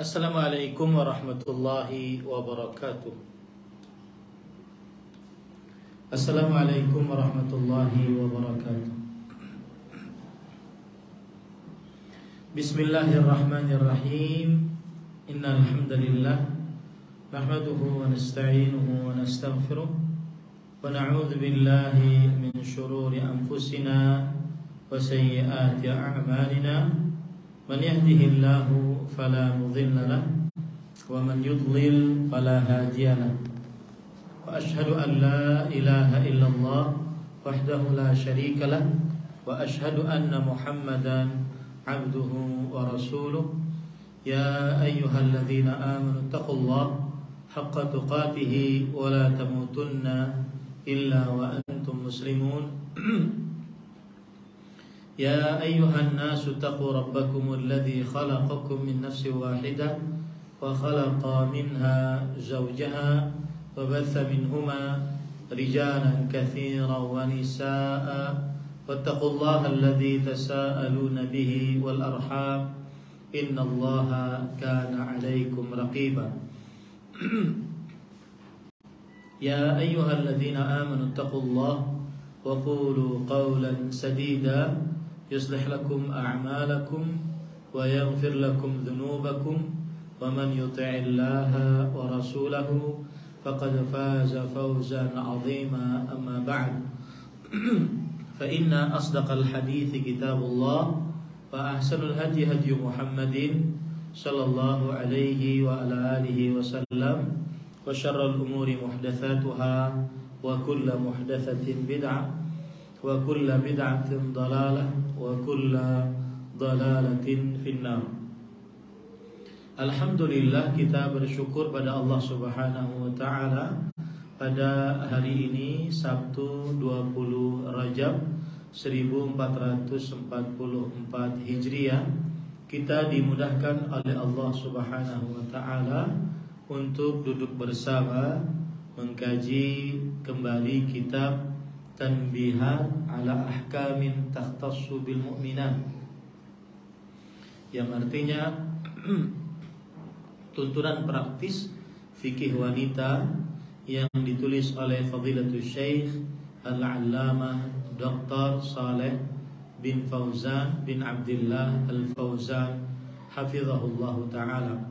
Assalamualaikum warahmatullahi wabarakatuh. Assalamualaikum warahmatullahi wabarakatuh. Bismillahirrahmanirrahim. Innal hamdalillah nahmaduhu wa nasta'inuhu wa nastaghfiruh wa na'udzu billahi min shururi anfusina wa sayyiati a'malina. Man yahdihillahu fala mudilla lahu wa man yudlil fala hadiya lahu. Wa ashhadu an la ilaha illallah wahdahu la syarika lahu wa ashhadu anna Muhammadan abduhu wa rasuluh. Ya ayyuhalladzina amanu taqullaha haqqa tuqatih wa la tamutunna illa wa antum muslimun. يا أيها الناس اتقوا ربكم الذي خلقكم من نفس واحدة وخلق منها زوجها وبث منهما رجالا كثيرا ونساء واتقوا الله الذي تساءلون به والأرحام إن الله كان عليكم رقيبا. يا أيها الذين آمنوا اتقوا الله وقولوا قولا سديدا يصلح لكم أعمالكم ويغفر لكم ذنوبكم ومن يطع الله ورسوله فقد فاز فوزا عظيما. أما بعد فإن أصدق الحديث كتاب الله وأحسن الهدي هدي محمد صلى الله عليه وعلى آله وسلم وشر الأمور محدثاتها وكل محدثة بدعة وكل بدعة ضلالة وكل ضلالة في النار. Alhamdulillah, kita bersyukur pada Allah Subhanahu wa taala pada hari ini Sabtu 20 Rajab 1444 Hijriah. Kita dimudahkan oleh Allah Subhanahu wa taala untuk duduk bersama mengkaji kembali kitab Tanbihat ala ahkamin takhtassu bil mu'minat, yang artinya tuntunan praktis fikih wanita yang ditulis oleh Fadilatul Syekh Al-Allamah Dr. Saleh bin Fauzan bin Abdullah Al-Fauzan hafizahullahu ta'ala.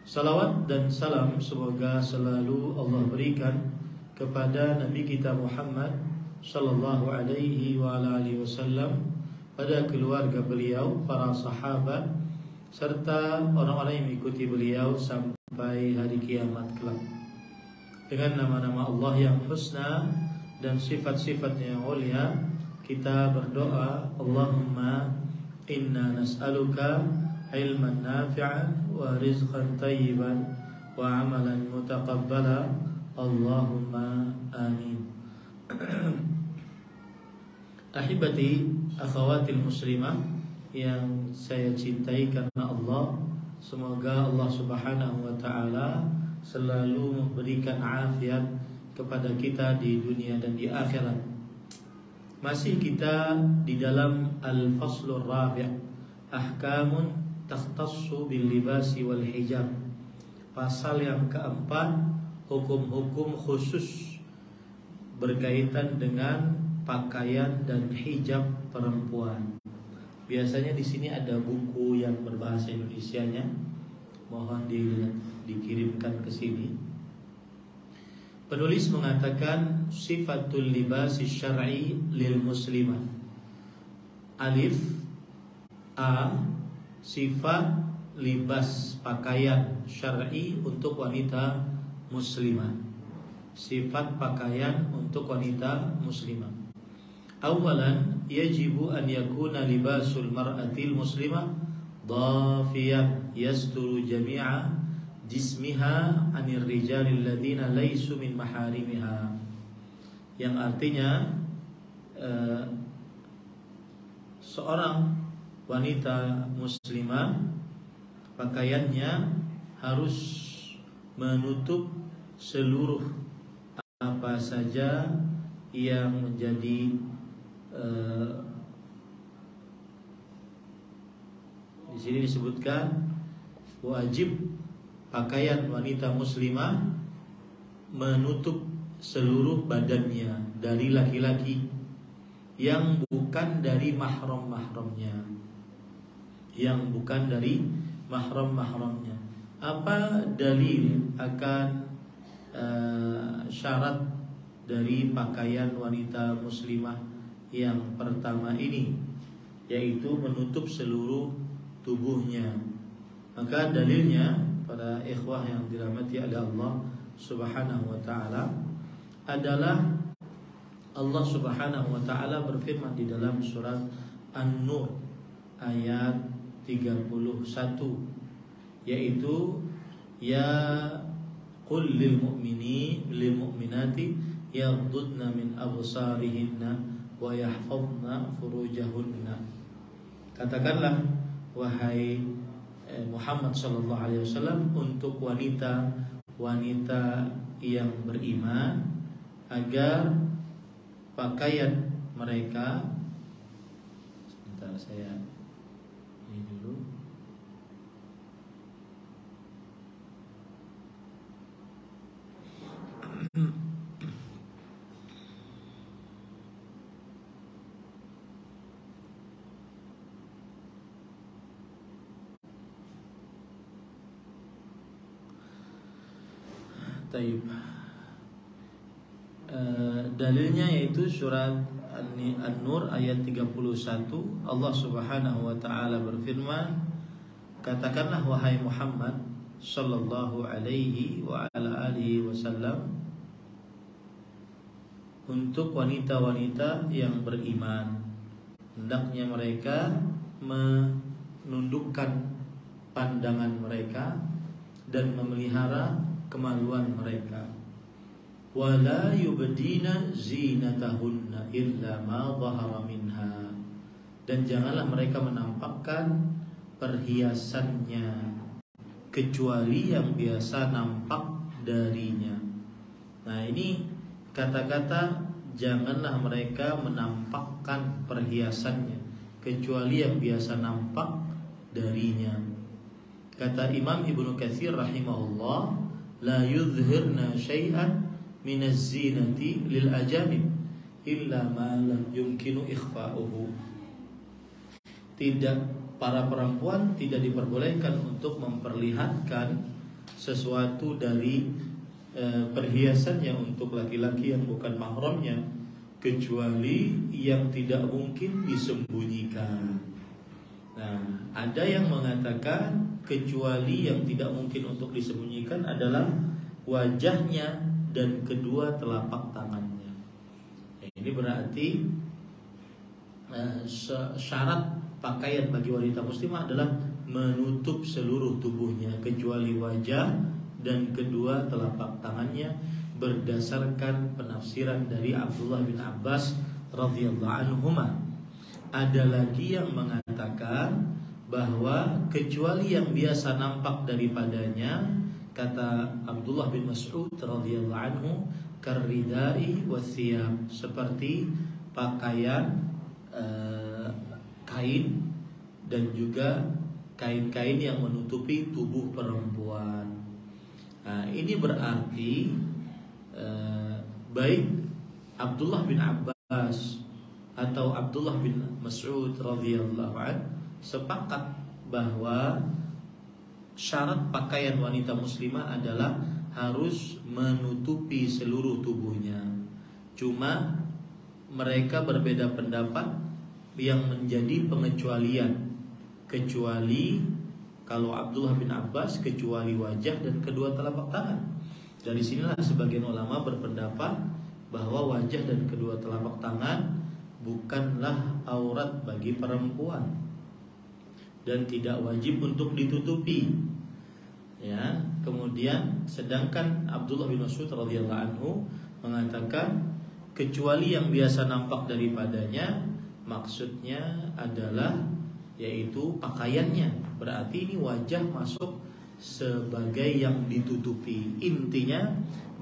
Salawat dan salam semoga selalu Allah berikan kepada Nabi kita Muhammad sallallahu alaihi wa alihi wasallam, pada keluarga beliau, para sahabat, serta orang-orang yang mengikuti beliau sampai hari kiamat kelak. Dengan nama-nama Allah yang husna dan sifat-sifatnya yang mulia, kita berdoa, Allahumma inna nas'aluka ilman nafi'an wa rizqan tayyiban wa amalan mutaqabbala, Allahumma amin. Ahibati akhawatil muslimah yang saya cintai karena Allah, semoga Allah Subhanahu wa taala selalu memberikan afiat kepada kita di dunia dan di akhirat. Masih kita di dalam Al-Faslur Rabi', ahkamun takhtassu bil libasi wal hijab. Pasal yang keempat, hukum-hukum khusus berkaitan dengan pakaian dan hijab perempuan. Biasanya di sini ada buku yang berbahasa Indonesianya, mohon dikirimkan ke sini. Penulis mengatakan sifatul libasi syar'i lil muslimah. Alif A, sifat libas pakaian syar'i untuk wanita muslimah. Sifat pakaian untuk wanita muslimah. Awalan, yajibu an yakuna libasul mar'atil muslimah dhafiyan yasturu jami'a jismiha anir rijalil ladina laysu min maharimiha. Yang artinya seorang wanita muslimah pakaiannya harus menutup seluruh apa saja yang menjadi Di sini disebutkan wajib pakaian wanita muslimah menutup seluruh badannya dari laki-laki yang bukan dari mahram-mahramnya. Yang bukan dari mahram-mahramnya. Apa dalil akan syarat dari pakaian wanita muslimah yang pertama ini, yaitu menutup seluruh tubuhnya? Maka dalilnya pada ikhwah yang dirahmati oleh Allah Subhanahu wa taala adalah Allah Subhanahu wa taala berfirman di dalam surat An-Nur ayat 31, yaitu ya qul lil mu'minati yaghdudna min absarihinna wa yahfazna furujahunna. Katakanlah wahai Muhammad sallallahu alaihi wasallam untuk wanita yang beriman agar pakaian mereka, sebentar saya ini dulu. Taib. Dalilnya yaitu surat An-Nur ayat 31. Allah Subhanahu wa taala berfirman, katakanlah wahai Muhammad sallallahu alaihi wa ala alihi wasallam untuk wanita-wanita yang beriman, hendaknya mereka menundukkan pandangan mereka dan memelihara kemaluan mereka. Wala yubdina zinatahunna illa ma dhahara minha, dan janganlah mereka menampakkan perhiasannya kecuali yang biasa nampak darinya. Nah, ini kata-kata janganlah mereka menampakkan perhiasannya kecuali yang biasa nampak darinya. Kata Imam Ibnu Katsir rahimahullah, la yudhhirna syai'an minaz zinati lil ajanib illa ma lam yumkinu ikhfa'uhu. Tidak, para perempuan tidak diperbolehkan untuk memperlihatkan sesuatu dari perhiasannya untuk laki-laki yang bukan mahramnya kecuali yang tidak mungkin disembunyikan. Nah, ada yang mengatakan kecuali yang tidak mungkin untuk disembunyikan adalah wajahnya dan kedua telapak tangannya. Ini berarti syarat pakaian bagi wanita muslimah adalah menutup seluruh tubuhnya kecuali wajah dan kedua telapak tangannya, berdasarkan penafsiran dari Abdullah bin Abbas radhiyallahu anhuma. Ada lagi yang mengatakan bahwa kecuali yang biasa nampak daripadanya, kata Abdullah bin Mas'ud radhiyallahu anhu, karridai wathiyab, seperti pakaian kain dan juga kain-kain yang menutupi tubuh perempuan. Nah, ini berarti baik Abdullah bin Abbas atau Abdullah bin Mas'ud radhiyallahu anhu sepakat bahwa syarat pakaian wanita muslimah adalah harus menutupi seluruh tubuhnya. Cuma mereka berbeda pendapat yang menjadi pengecualian. Kecuali kalau Abdullah bin Abbas kecuali wajah dan kedua telapak tangan. Dari sinilah sebagian ulama berpendapat bahwa wajah dan kedua telapak tangan bukanlah aurat bagi perempuan dan tidak wajib untuk ditutupi. Ya, kemudian sedangkan Abdullah bin Mas'ud radhiyallahu anhu mengatakan kecuali yang biasa nampak daripadanya, maksudnya adalah yaitu pakaiannya. Berarti ini wajah masuk sebagai yang ditutupi. Intinya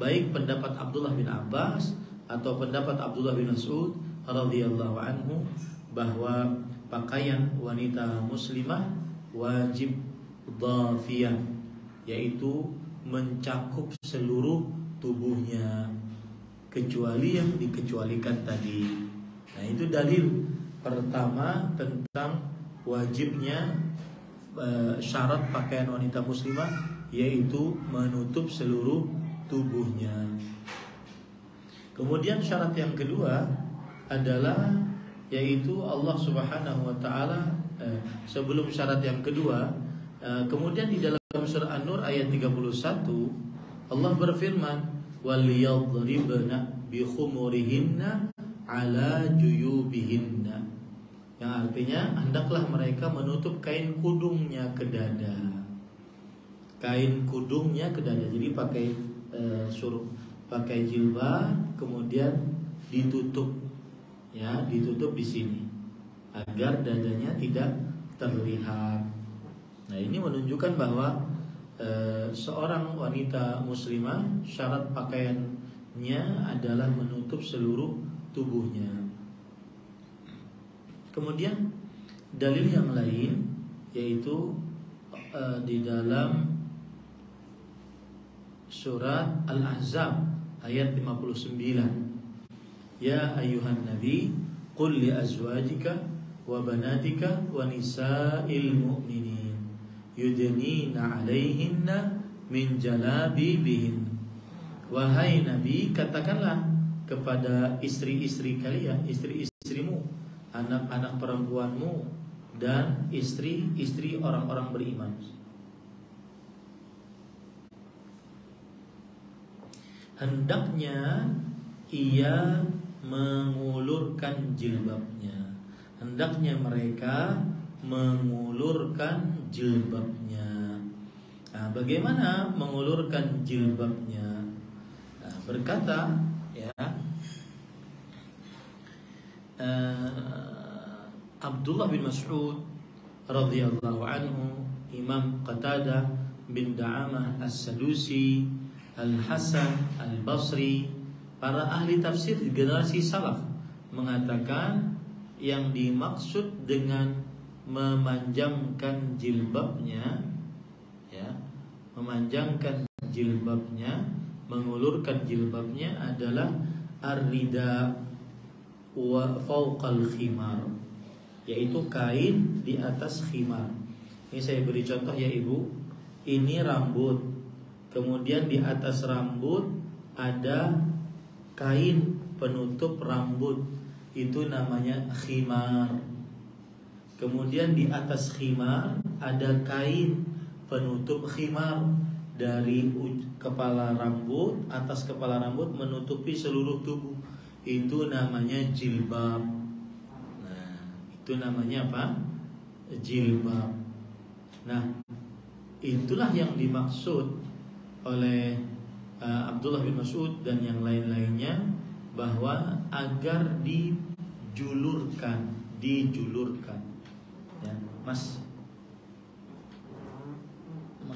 baik pendapat Abdullah bin Abbas atau pendapat Abdullah bin Mas'ud radhiyallahu anhu bahwa pakaian wanita muslimah wajib dhafiyah, yaitu mencakup seluruh tubuhnya kecuali yang dikecualikan tadi. Nah, itu dalil pertama tentang wajibnya syarat pakaian wanita muslimah, yaitu menutup seluruh tubuhnya. Kemudian syarat yang kedua adalah yaitu Allah Subhanahu wa taala, sebelum syarat yang kedua, kemudian di dalam surah An-Nur ayat 31 Allah berfirman, وَلْيَضْرِبْنَ بِخُمُرِهِنَّ عَلَى جُيُوبِهِنَّ, yang artinya hendaklah mereka menutup kain kudungnya ke dada. Kain kudungnya ke dada. Jadi suruh pakai jilbab, kemudian ditutup, ya, ditutup di sini agar dadanya tidak terlihat. Nah, ini menunjukkan bahwa seorang wanita muslimah syarat pakaiannya adalah menutup seluruh tubuhnya. Kemudian dalil yang lain yaitu di dalam surat Al-Ahzab ayat 59, ya ayyuhan nabi qul li azwajika wa banatika wa nisa'il mu'minin yudnina 'alaihinna min jalabibihin. Wahai Nabi, katakanlah kepada istri-istri kalian, istri-istrimu, anak-anak perempuanmu, dan istri-istri orang-orang beriman, hendaknya ia mengulurkan jilbabnya. Hendaknya mereka mengulurkan jilbabnya. Nah, bagaimana mengulurkan jilbabnya? Nah, berkata ya Abdullah bin Mas'ud radhiyallahu anhu, Imam Qatadah bin Da'amah As-Sadusi, Al-Hasan Al-Basri, para ahli tafsir generasi salaf mengatakan yang dimaksud dengan memanjangkan jilbabnya, ya, memanjangkan jilbabnya, mengulurkan jilbabnya adalah ar-rida wa fawqal khimar, yaitu kain di atas khimar. Ini saya beri contoh ya Ibu. Ini rambut, kemudian di atas rambut ada kain penutup rambut, itu namanya khimar. Kemudian di atas khimar ada kain penutup khimar, dari kepala rambut, atas kepala rambut menutupi seluruh tubuh, itu namanya jilbab. Nah, itu namanya apa? Jilbab. Nah, itulah yang dimaksud oleh Abdullah bin Mas'ud dan yang lain-lainnya, bahwa agar dijulurkan. Ya, Mas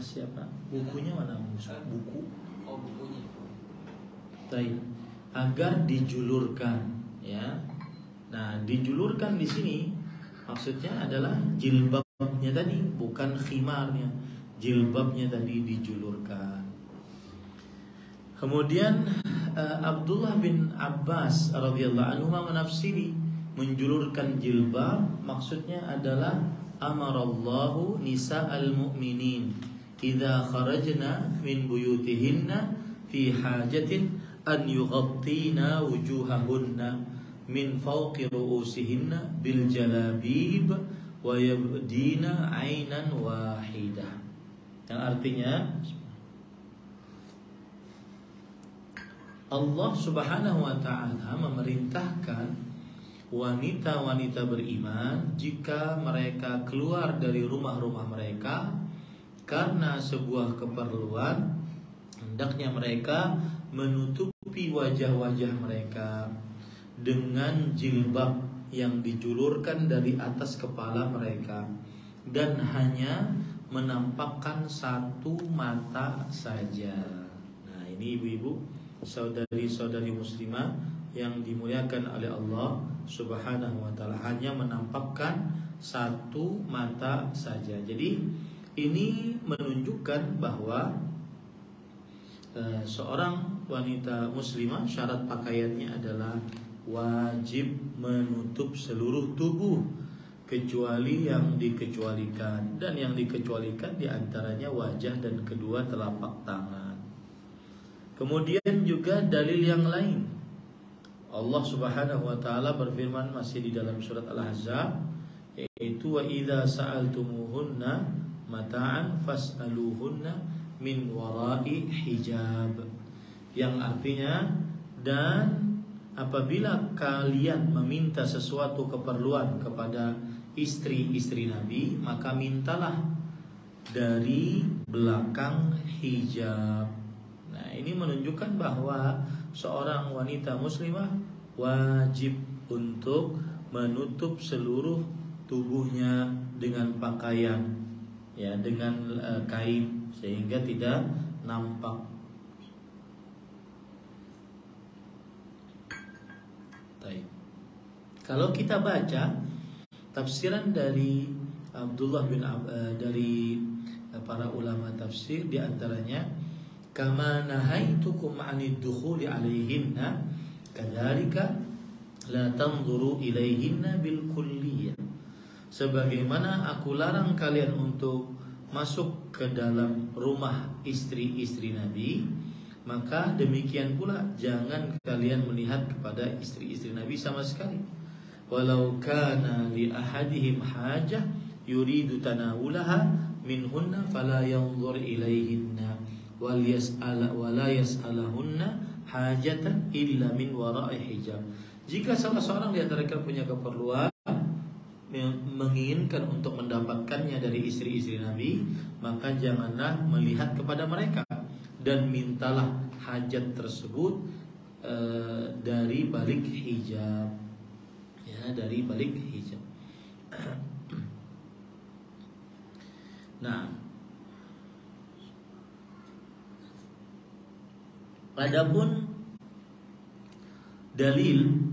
siapa? Bukunya mana? Buku. Oh, bukunya. Baik. Agar dijulurkan, ya. Nah, dijulurkan di sini maksudnya adalah jilbabnya tadi, bukan khimarnya. Jilbabnya tadi dijulurkan. Kemudian Abdullah bin Abbas radhiyallahu anhu menafsiri menjulurkan jilbab maksudnya adalah amarallahu nisa'al mu'minin idza kharajna min buyutihinna fi hajatin an yughattina wujuhahunna min fawqi ru'usihinna bil jalabib wa yabdina 'ainan wahidah. Yang artinya Allah Subhanahu wa ta'ala memerintahkan wanita-wanita beriman jika mereka keluar dari rumah-rumah mereka karena sebuah keperluan, hendaknya mereka menutupi wajah-wajah mereka dengan jilbab yang dijulurkan dari atas kepala mereka dan hanya menampakkan satu mata saja. Nah, ini ibu-ibu, saudari-saudari muslimah yang dimuliakan oleh Allah Subhanahu wa ta'ala, hanya menampakkan satu mata saja. Jadi ini menunjukkan bahwa seorang wanita muslimah syarat pakaiannya adalah wajib menutup seluruh tubuh kecuali yang dikecualikan, dan yang dikecualikan diantaranya wajah dan kedua telapak tangan. Kemudian juga dalil yang lain, Allah Subhanahu wa taala berfirman masih di dalam surat Al-Ahzab, yaitu wa idza sa'altumuhunna mata'an fas'aluhunna min wara'i hijab, yang artinya, dan apabila kalian meminta sesuatu keperluan kepada istri-istri Nabi, maka mintalah dari belakang hijab. Nah, ini menunjukkan bahwa seorang wanita muslimah wajib untuk menutup seluruh tubuhnya dengan pakaian, ya, dengan kain, sehingga tidak nampak. Kalau kita baca tafsiran dari dari para ulama tafsir, di antaranya kama nahaitukum 'anid dukhuli 'alaihinna kadzalika la tanzuru ilaihinna bil kulliyah, sebagaimana aku larang kalian untuk masuk ke dalam rumah istri-istri Nabi, maka demikian pula jangan kalian melihat kepada istri-istri Nabi sama sekali. Walau kana li ahadihim hajah yuridu tanawulaha minhunna fala yanzur ilaihinna wala yas'alahunna hajatan illa min wara'i hijab. Jika salah seorang di antara kalian punya keperluan menginginkan untuk mendapatkannya dari istri-istri Nabi, maka janganlah melihat kepada mereka, dan mintalah hajat tersebut dari balik hijab, ya, dari balik hijab. Nah, adapun dalil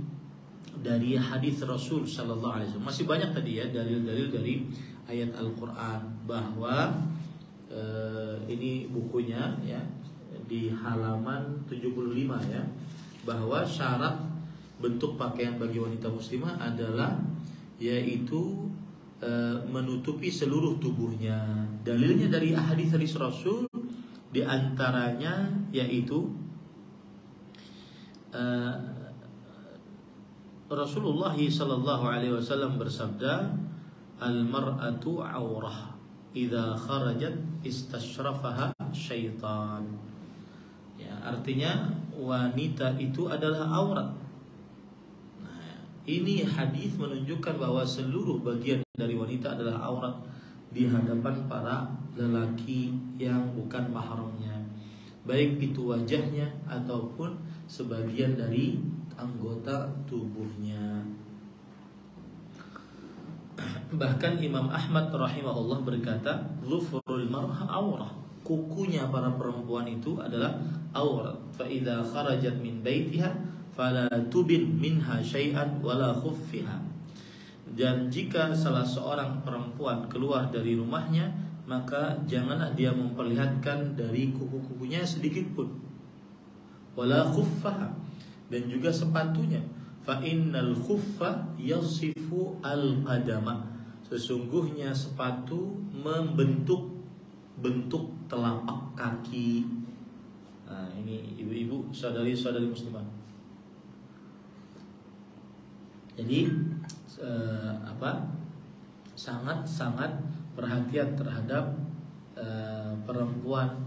dari hadis Rasul Sallallahu Alaihi Wasallam, masih banyak tadi ya dalil-dalil dari ayat Al-Quran, bahwa ini bukunya ya di halaman 75 ya, bahwa syarat bentuk pakaian bagi wanita muslimah adalah yaitu menutupi seluruh tubuhnya. Dalilnya dari hadis Rasul, di antaranya yaitu Rasulullah sallallahu alaihi wasallam bersabda, al-mar'atu aurah idza kharajat istashrafaha syaitan. Ya, artinya wanita itu adalah aurat. Nah, ini hadis menunjukkan bahwa seluruh bagian dari wanita adalah aurat di hadapan para lelaki yang bukan mahramnya, baik itu wajahnya ataupun sebagian dari anggota tubuhnya. Bahkan Imam Ahmad rahimahullah berkata, "Dhufrul mar'ah aurah." Kukunya para perempuan itu adalah aurat. Fa idza kharajat min baitiha fala tubin minha syai'an wala khuffiha. Dan jika salah seorang perempuan keluar dari rumahnya, maka janganlah dia memperlihatkan dari kuku-kukunya sedikit pun. Wala khuffaha, dan juga sepatunya. Fa innal khuffa yasifu al-qadama. Sesungguhnya sepatu membentuk telapak kaki. Nah, ini ibu-ibu, saudari-saudari muslimah. Jadi sangat-sangat perhatian terhadap perempuan.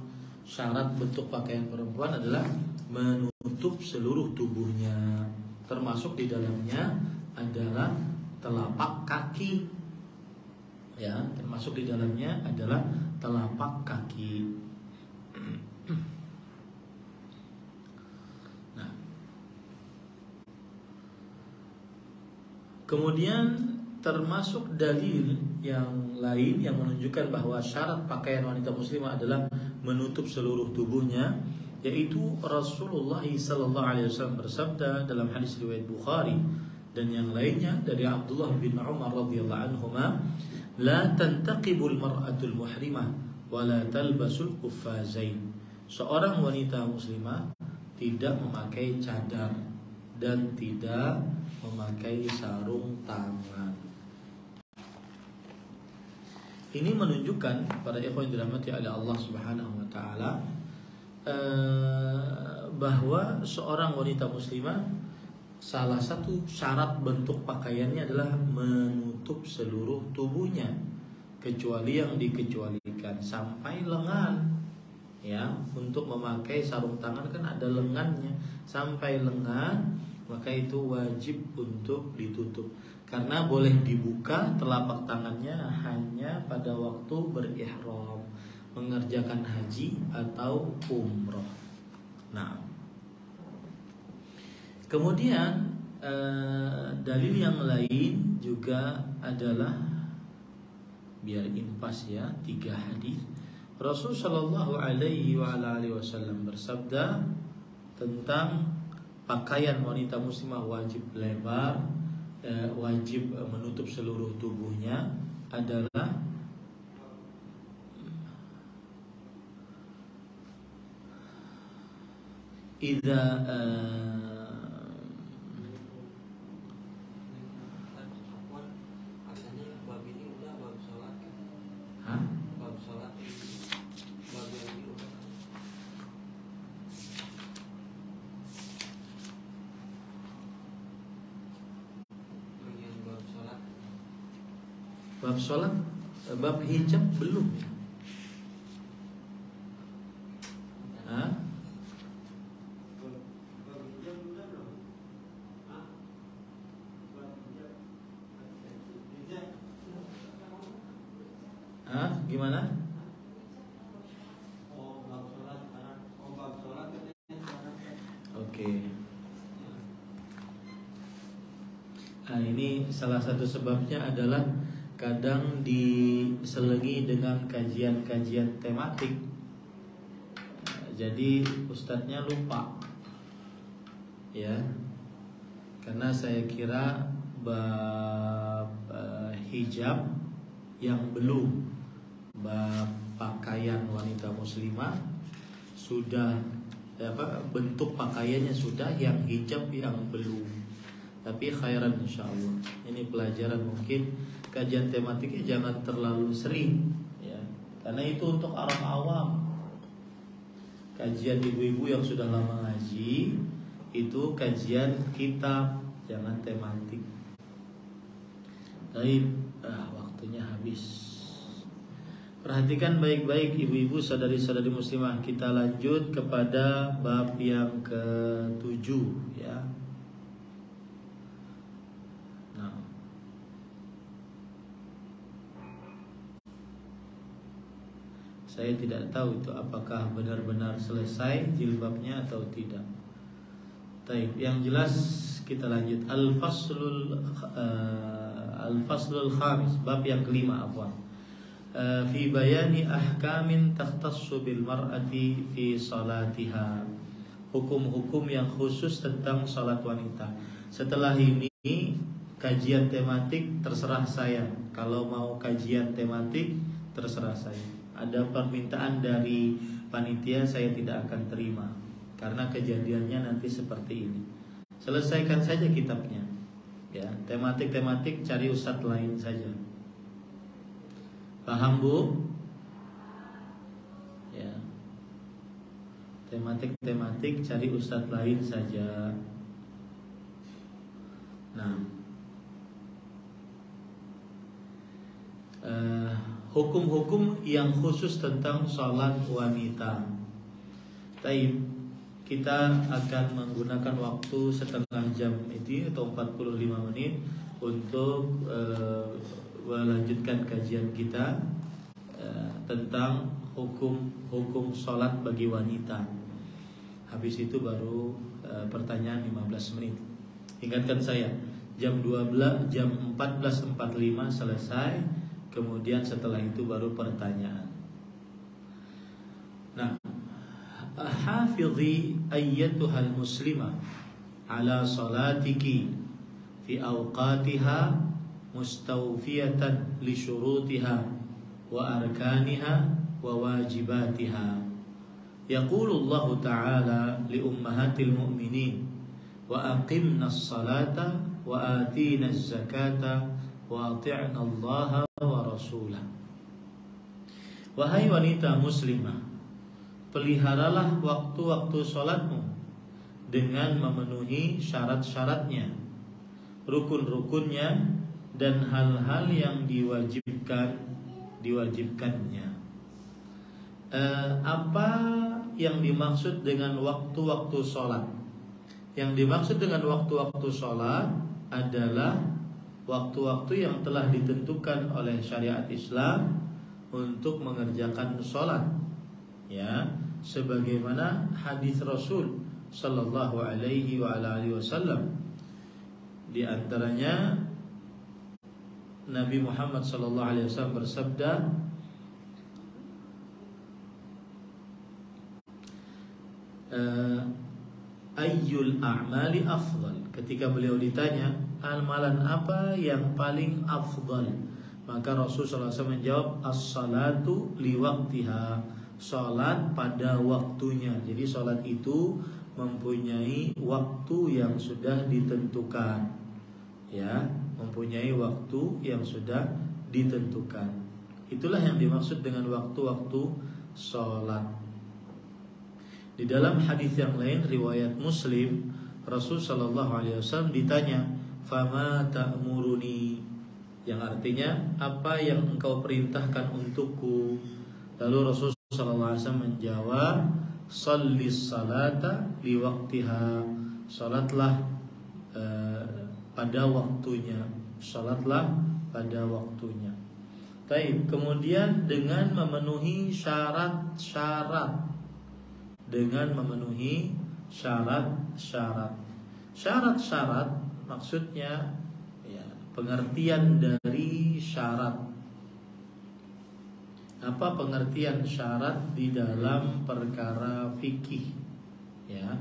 Syarat bentuk pakaian perempuan adalah menutup seluruh tubuhnya, termasuk di dalamnya adalah telapak kaki. Ya, termasuk di dalamnya adalah telapak kaki. Nah, kemudian termasuk dalil yang lain yang menunjukkan bahwa syarat pakaian wanita muslimah adalah menutup seluruh tubuhnya, yaitu Rasulullah sallallahu alaihi wasallam bersabda dalam hadis riwayat Bukhari Dan yang lainnya dari Abdullah bin Umar radhiyallahu anhuma, la tantaqibul mar'atul muhrimah wa la talbasul quffazain. Seorang wanita muslimah tidak memakai cadar dan tidak memakai sarung tangan. Ini menunjukkan pada ikhwan yang dirahmati oleh Allah Subhanahu wa taala bahwa seorang wanita muslimah salah satu syarat bentuk pakaiannya adalah menutup seluruh tubuhnya kecuali yang dikecualikan sampai lengan. Ya, untuk memakai sarung tangan kan ada lengannya, sampai lengan maka itu wajib untuk ditutup. Karena boleh dibuka telapak tangannya hanya pada waktu berihram, mengerjakan haji atau umroh. Nah, kemudian dalil yang lain juga adalah, biar impas ya, 3 hadis. Rasul Shallallahu Alaihi Wasallam bersabda tentang pakaian wanita muslimah wajib lebar, wajib menutup seluruh tubuhnya adalah idza bab sholat, bab hijab belum ya? Hah? Hah? Gimana? Oke. Nah, ini salah satu sebabnya adalah kadang diselingi dengan kajian-kajian tematik. Jadi ustadznya lupa, ya, karena saya kira bab hijab yang belum, bab pakaian wanita muslimah sudah, bentuk pakaiannya sudah, yang hijab yang belum. Tapi khairan insyaallah. Ini pelajaran, mungkin kajian tematiknya jangan terlalu sering ya, karena itu untuk orang awam. Kajian ibu-ibu yang sudah lama ngaji itu kajian kitab, jangan tematik. Baik, waktunya habis. Perhatikan baik-baik ibu-ibu, saudari-saudari muslimah. Kita lanjut kepada bab yang ke-7 ya. Saya tidak tahu itu apakah benar-benar selesai jilbabnya atau tidak. Baik, yang jelas kita lanjut al-faslul khamis, bab yang kelima, afwan. Fi bayani ahkamin takhtassu bil mar'ati fi salatiha. Hukum-hukum yang khusus tentang salat wanita. Setelah ini kajian tematik terserah saya. Kalau mau kajian tematik terserah saya. Ada permintaan dari panitia, saya tidak akan terima karena kejadiannya nanti seperti ini. Selesaikan saja kitabnya ya. Tematik-tematik cari ustadz lain saja. Paham Bu? Ya. Tematik-tematik cari ustadz lain saja. Nah, hukum-hukum yang khusus tentang sholat wanita. Taib, kita akan menggunakan waktu setengah jam itu atau 45 menit untuk melanjutkan kajian kita tentang hukum sholat bagi wanita. Habis itu baru pertanyaan 15 menit. Ingatkan saya, jam 14.45 selesai. Kemudian setelah itu baru pertanyaan. Nah, hafidhi ayyatuhal muslimah ala salatiki fi awqatiha mustawfiyatan li syurutiha wa arkaniha wa wajibatiha. Yaqulu Allah Ta'ala li ummahatil mu'minin wa aqimna as-salata wa atina az-zakata wa ati'na Allah wa rasulah. Wahai wanita muslimah, peliharalah waktu-waktu sholatmu dengan memenuhi syarat-syaratnya, rukun-rukunnya, dan hal-hal yang diwajibkannya. Apa yang dimaksud dengan waktu-waktu sholat? Yang dimaksud dengan waktu-waktu sholat adalah waktu-waktu yang telah ditentukan oleh syariat Islam untuk mengerjakan sholat, ya, sebagaimana hadis Rasul Sallallahu Alaihi Wasallam. Di antaranya Nabi Muhammad Sallallahu Alaihi Wasallam bersabda, ayyul a'mali afdal. Ketika beliau ditanya amalan apa yang paling afdal, maka Rasulullah SAW menjawab as-salatu liwaktiha, salat pada waktunya. Jadi salat itu mempunyai waktu yang sudah ditentukan, ya, mempunyai waktu yang sudah ditentukan. Itulah yang dimaksud dengan waktu-waktu salat. Di dalam hadis yang lain riwayat Muslim, Rasul sallallahu alaihi wasallam ditanya, "Fama ta'muruni?" yang artinya, apa yang engkau perintahkan untukku? Lalu Rasul sallallahu alaihi wasallam menjawab, "Shallis salata liwaqtiha." Salatlah pada waktunya. Salatlah pada waktunya. Baik, kemudian dengan memenuhi syarat-syarat. Dengan memenuhi syarat-syarat. Syarat-syarat maksudnya pengertian dari syarat. Apa pengertian syarat di dalam perkara fikih? Ya,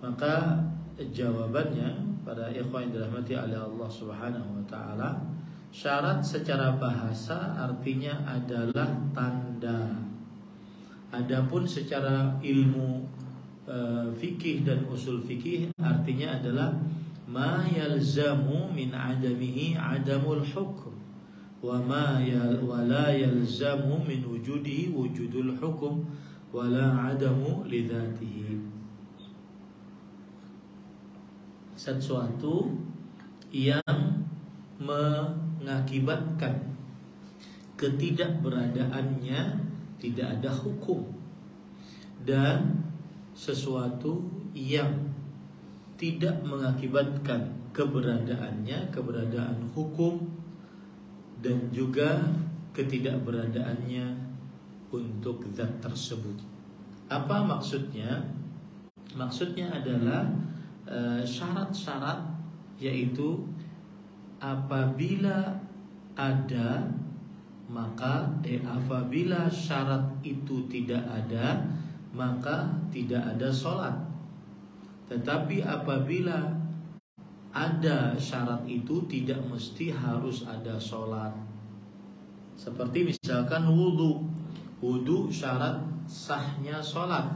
maka jawabannya pada ikhwan yang dirahmati oleh Allah Subhanahu wa taala, syarat secara bahasa artinya adalah tanda. Adapun secara ilmu fikih dan usul fikih artinya adalah ma yalzamu min adamihi adamul hukm wa la yalzamu min wujudihi wujudul hukm wa la adamu lidzatihi. Sesuatu yang mengakibatkan ketidakberadaannya tidak ada hukum, dan sesuatu yang tidak mengakibatkan keberadaannya, keberadaan hukum, dan juga ketidakberadaannya untuk zat tersebut. Apa maksudnya? Maksudnya adalah syarat-syarat, yaitu apabila ada maka apabila syarat itu tidak ada, maka tidak ada sholat. Tetapi apabila ada syarat itu, tidak mesti harus ada sholat. Seperti misalkan wudu. Wudu syarat sahnya sholat.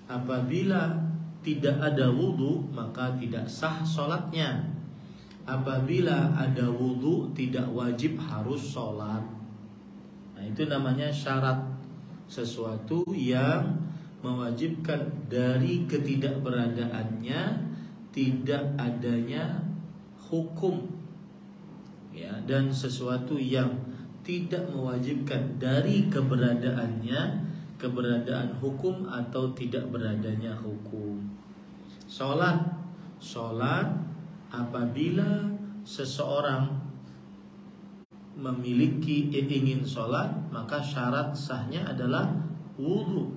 Apabila tidak ada wudu, maka tidak sah sholatnya. Apabila ada wudu, tidak wajib harus sholat. Nah, itu namanya syarat. Sesuatu yang mewajibkan dari ketidakberadaannya tidak adanya hukum, ya, dan sesuatu yang tidak mewajibkan dari keberadaannya keberadaan hukum atau tidak beradanya hukum. Sholat apabila seseorang memiliki ingin sholat, maka syarat sahnya adalah wudu.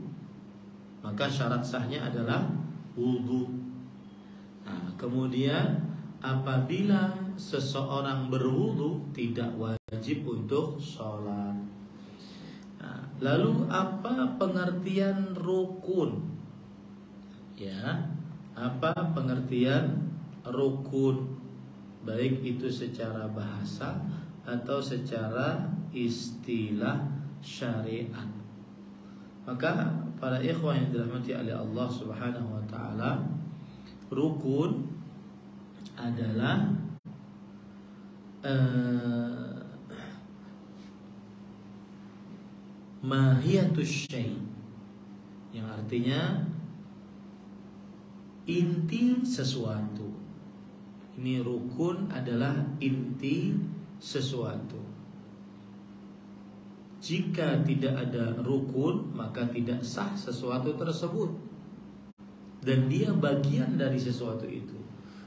Maka syarat sahnya adalah wudu. Nah, kemudian apabila seseorang berwudu, tidak wajib untuk sholat. Nah, lalu apa pengertian rukun? Ya, apa pengertian rukun? baik itu secara bahasa atau secara istilah syariat. Maka para ikhwan yang dirahmati oleh Allah Subhanahu wa taala, rukun adalah mahiyatus syai', yang artinya inti sesuatu. Ini rukun adalah inti sesuatu. Jika tidak ada rukun, maka tidak sah sesuatu tersebut, dan dia bagian dari sesuatu itu.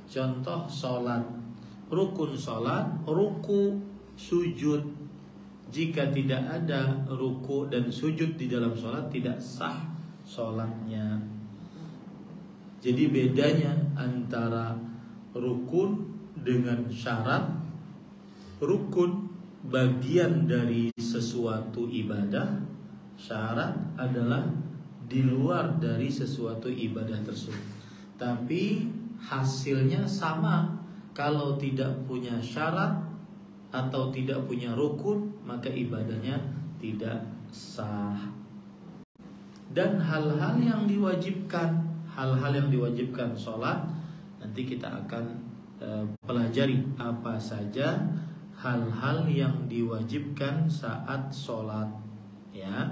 Contoh sholat, rukun sholat, ruku, sujud. Jika tidak ada ruku dan sujud di dalam sholat, tidak sah sholatnya. Jadi bedanya antara rukun dengan syarat. Rukun bagian dari sesuatu ibadah, syarat adalah di luar dari sesuatu ibadah tersebut. Tapi hasilnya sama. Kalau tidak punya syarat atau tidak punya rukun, maka ibadahnya tidak sah. Dan hal-hal yang diwajibkan sholat, nanti kita akan pelajari apa saja hal-hal yang diwajibkan saat sholat, ya.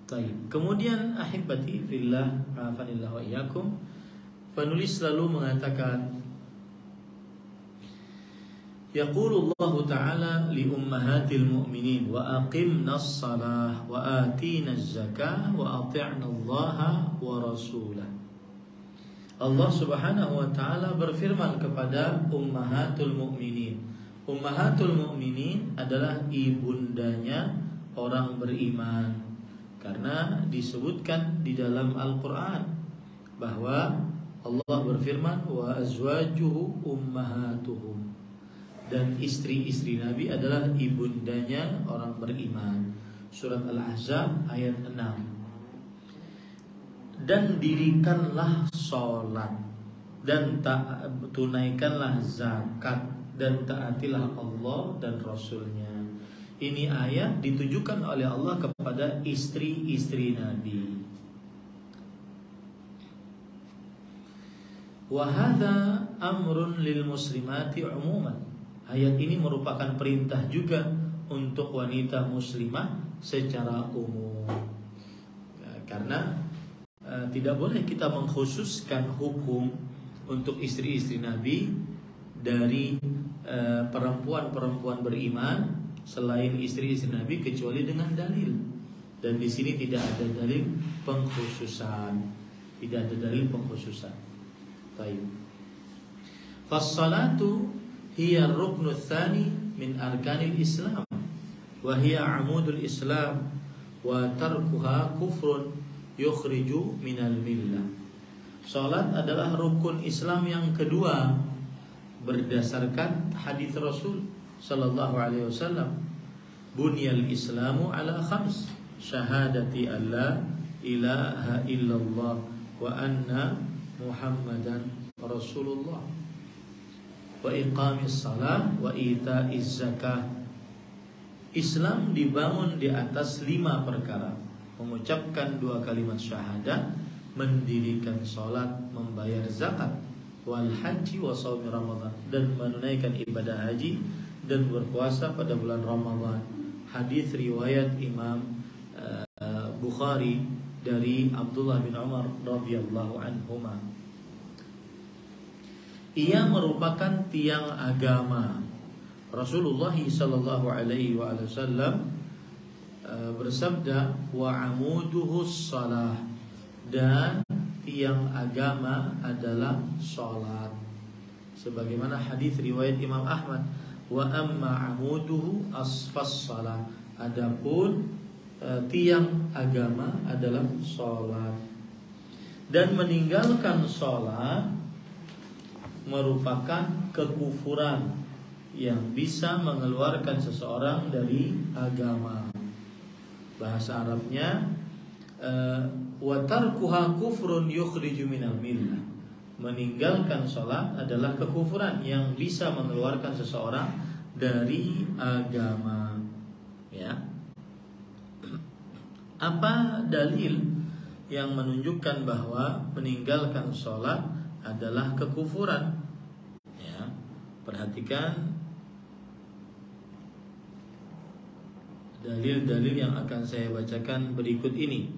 Baik. Kemudian ahibati fillah, afanillah wa iyyakum, penulis selalu mengatakan, yaqulullahu ta'ala li ummahatil mu'minin wa aqimnas salah wa atinaz zakah wa ati'nallaha wa rasulah. Allah Subhanahu wa taala berfirman kepada ummahatul mu'minin. Ummahatul mu'minin adalah ibundanya orang beriman, karena disebutkan di dalam Al-Qur'an bahwa Allah berfirman wa azwajuhu ummahatuhum, dan istri-istri Nabi adalah ibundanya orang beriman. Surat Al-Ahzab ayat 6. Dan dirikanlah sholat, dan tunaikanlah zakat, dan taatilah Allah dan Rasulnya. Ini ayat ditujukan oleh Allah kepada istri-istri Nabi. Wa hadza amrun lil muslimati umuman. Ayat ini merupakan perintah juga untuk wanita muslimah secara umum. Karena tidak boleh kita mengkhususkan hukum untuk istri-istri Nabi dari perempuan-perempuan beriman selain istri-istri Nabi, kecuali dengan dalil. Dan di sini tidak ada dalil pengkhususan. Tidak ada dalil pengkhususan. Baik. Fas-salatu hiya ar-ruknu tsani min arkanil Islam wa hiya 'amudul Islam wa tarkuha kufrun yukhriju minal millah. Salat adalah rukun Islam yang kedua berdasarkan hadis Rasul sallallahu alaihi wasallam. Bunyal Islamu ala khams, syahadati alla ilaha illallah wa anna Muhammadan Rasulullah, wa iqamis salah wa ita'iz zakah. Islam dibangun di atas 5 perkara: mengucapkan 2 kalimat syahadat, mendirikan salat, membayar zakat, wal haji wa shaum Ramadan, dan menunaikan ibadah haji dan berpuasa pada bulan Ramadan. Hadis riwayat Imam Bukhari dari Abdullah bin Umar radhiyallahu anhuma. Ia merupakan tiang agama. Rasulullah sallallahu alaihi wasallam bersabda, wa amuduhus salah, dan tiang agama adalah salat. Sebagaimana hadis riwayat Imam Ahmad, wa amma amuduhu asfas salah, adapun tiang agama adalah salat. Dan meninggalkan salat merupakan kekufuran yang bisa mengeluarkan seseorang dari agama. Bahasa Arabnya wa tarkuha kufrun yukhriju minal millah. meninggalkan sholat adalah kekufuran yang bisa mengeluarkan seseorang dari agama. Ya. Apa dalil yang menunjukkan bahwa meninggalkan sholat adalah kekufuran? Ya, perhatikan dalil-dalil yang akan saya bacakan berikut ini.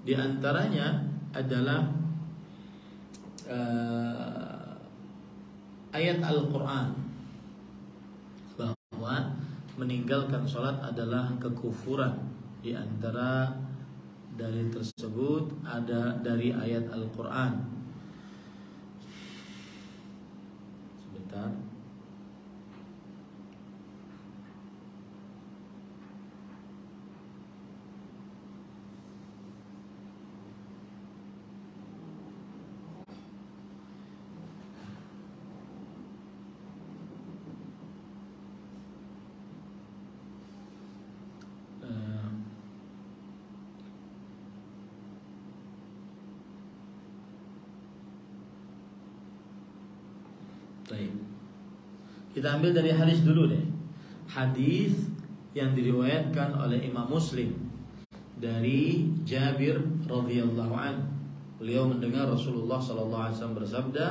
Di antaranya adalah ayat Al-Quran bahwa meninggalkan sholat adalah kekufuran. Di antara dalil tersebut ada dari ayat Al-Quran. Sebentar. Kita ambil dari hadis dulu deh. Hadis yang diriwayatkan oleh Imam Muslim dari Jabir radhiyallahu anhu. Beliau mendengar Rasulullah sallallahu alaihi wasallam bersabda,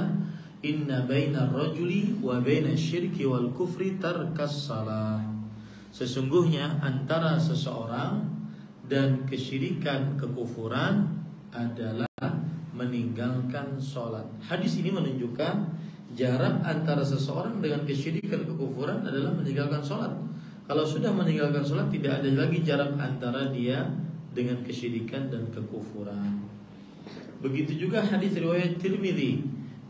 "Inna bainar rajuli wa bainasyirki wal kufri tarkas salah." Sesungguhnya antara seseorang dan kesyirikan, kekufuran adalah meninggalkan sholat. Hadis ini menunjukkan jarak antara seseorang dengan kesyirikan, kekufuran adalah meninggalkan sholat. Kalau sudah meninggalkan sholat, tidak ada lagi jarak antara dia dengan kesyirikan dan kekufuran. Begitu juga hadis riwayat Tirmidzi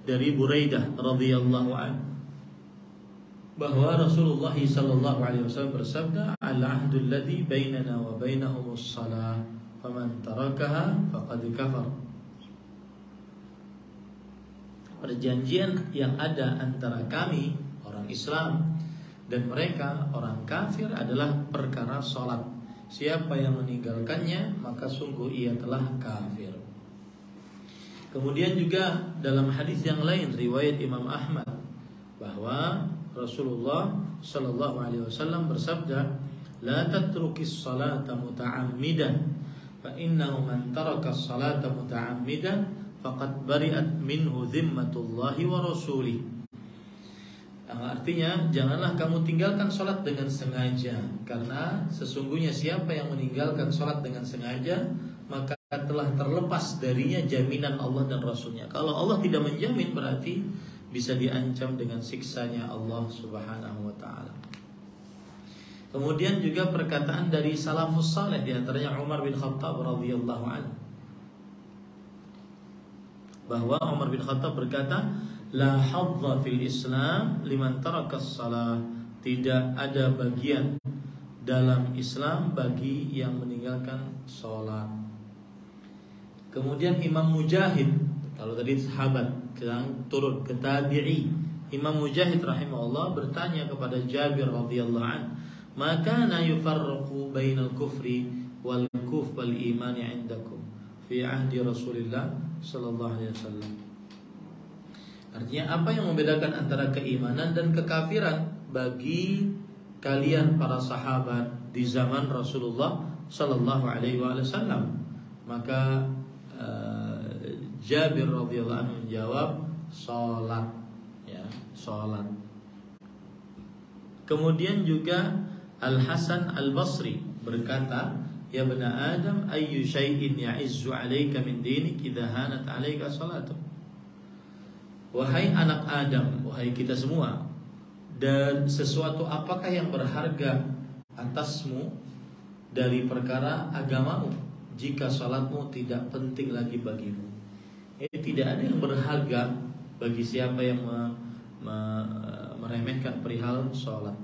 dari Buraidah radhiyallahu anhu bahwa Rasulullah sallallahu alaihi wasallam bersabda, "Al-'ahdul ladzi bainana wa bainahumus shalah, faman tarakaha faqad kafar." Perjanjian yang ada antara kami orang Islam dan mereka orang kafir adalah perkara sholat. Siapa yang meninggalkannya maka sungguh ia telah kafir. Kemudian juga dalam hadis yang lain riwayat Imam Ahmad bahwa Rasulullah sallallahu alaihi wasallam bersabda, "La tatrukis salata muta'ammidan, fa innahu man taraka as-salata muta'ammidan faqad bari'at minhu zimmatullahi wa rasulih." Artinya, janganlah kamu tinggalkan sholat dengan sengaja, karena sesungguhnya siapa yang meninggalkan sholat dengan sengaja maka telah terlepas darinya jaminan Allah dan Rasulnya. Kalau Allah tidak menjamin, berarti bisa diancam dengan siksanya Allah subhanahu wa ta'ala. Kemudian juga perkataan dari salafus saleh, di antaranya Umar bin Khattab radhiyallahu anhu, bahwa Umar bin Khattab berkata, "La hadza fil Islam liman taraka as-salah." Tidak ada bagian dalam Islam bagi yang meninggalkan salat. Kemudian Imam Mujahid, kalau tadi sahabat yang turun ke tabi'i, Imam Mujahid rahimahullah bertanya kepada Jabir radhiyallahu anhu, "Maka na yufarraqu bainal kufri wal imani 'indakum fi ahdi Rasulillah sallallahu alaihi wasallam." Artinya apa yang membedakan antara keimanan dan kekafiran bagi kalian para sahabat di zaman Rasulullah sallallahu alaihi wasallam? Maka Jabir radhiyallahu anhu menjawab, salat, ya, salat. Kemudian juga Al Hasan Al Basri berkata, "Ya bani Adam, ayyu syai'in ya'izzu 'alaika min dinik idza hanat 'alaika salatu." Wahai anak Adam, wahai kita semua, dan sesuatu apakah yang berharga atasmu dari perkara agamamu jika salatmu tidak penting lagi bagimu? Ini tidak ada yang berharga bagi siapa yang meremehkan perihal salat.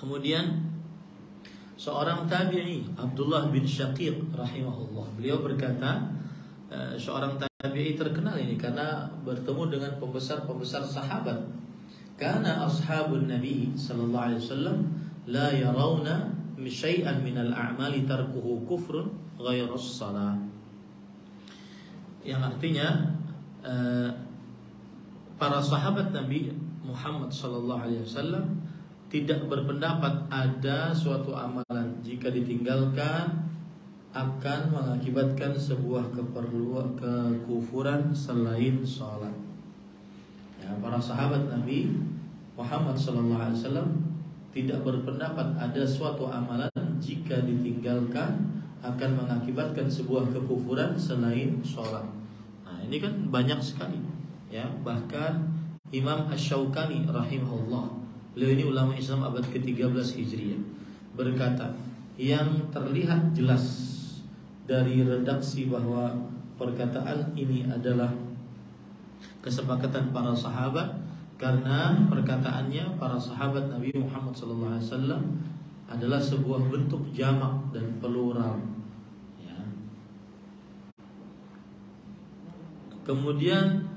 Kemudian seorang tabi'i, Abdullah bin Syaqiq rahimahullah, beliau berkata, seorang tabi'i terkenal ini karena bertemu dengan pembesar-pembesar sahabat. Kana ashabun Nabi sallallahu alaihi wasallam la yarawna syai'an minal a'mali tarkuhu kufrun ghairas salah. yang artinya para sahabat Nabi Muhammad SAW tidak berpendapat ada suatu amalan jika ditinggalkan akan mengakibatkan sebuah kekufuran selain sholat. Ya, para sahabat Nabi Muhammad SAW tidak berpendapat ada suatu amalan jika ditinggalkan akan mengakibatkan sebuah kekufuran selain sholat. Nah, ini kan banyak sekali, ya. Bahkan Imam Asy-Syaukani rahimahullah, beliau ini ulama Islam abad ke-13 Hijriah, berkata, yang terlihat jelas dari redaksi bahwa perkataan ini adalah kesepakatan para sahabat, karena perkataannya para sahabat Nabi Muhammad SAW adalah sebuah bentuk jamak dan plural, ya. Kemudian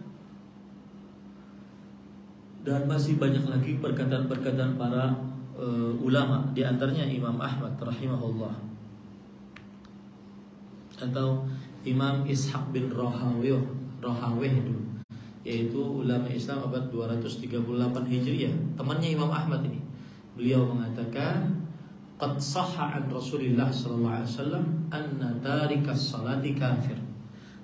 dan masih banyak lagi perkataan-perkataan para ulama, di antaranya Imam Ahmad rahimahullah, atau Imam Ishaq bin Rahawih yaitu ulama Islam abad 238 Hijriah, temannya Imam Ahmad ini. Beliau mengatakan, qad sahha an Rasulillah sallallahu alaihi wasallam anna tarikas salati kafir.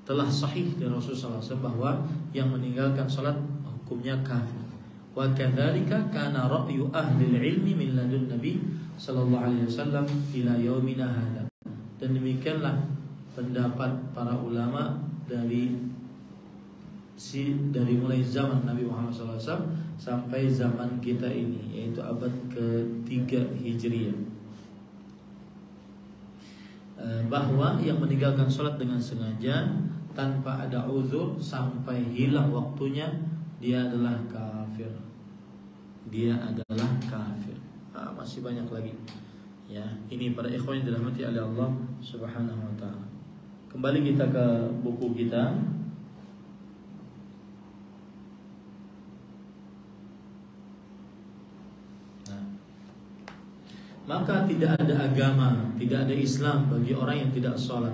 Telah sahih dari Rasulullah SAW bahwa yang meninggalkan salat hukumnya kafir. Wa kadzalika kana ra'yu ahli ilmi min ladun Nabi sallallahu alaihi wasallam ila yaumina hadza. Dan demikianlah pendapat para ulama dari mulai zaman Nabi Muhammad SAW sampai zaman kita ini, yaitu abad ke-3 Hijriah, bahwa yang meninggalkan sholat dengan sengaja tanpa ada uzur sampai hilang waktunya, dia adalah kafir. Dia adalah kafir. Masih banyak lagi, ya. Ini para ikhwan yang dirahmati oleh Allah Subhanahu wa taala. Kembali kita ke buku kita. Maka tidak ada agama, tidak ada Islam bagi orang yang tidak sholat,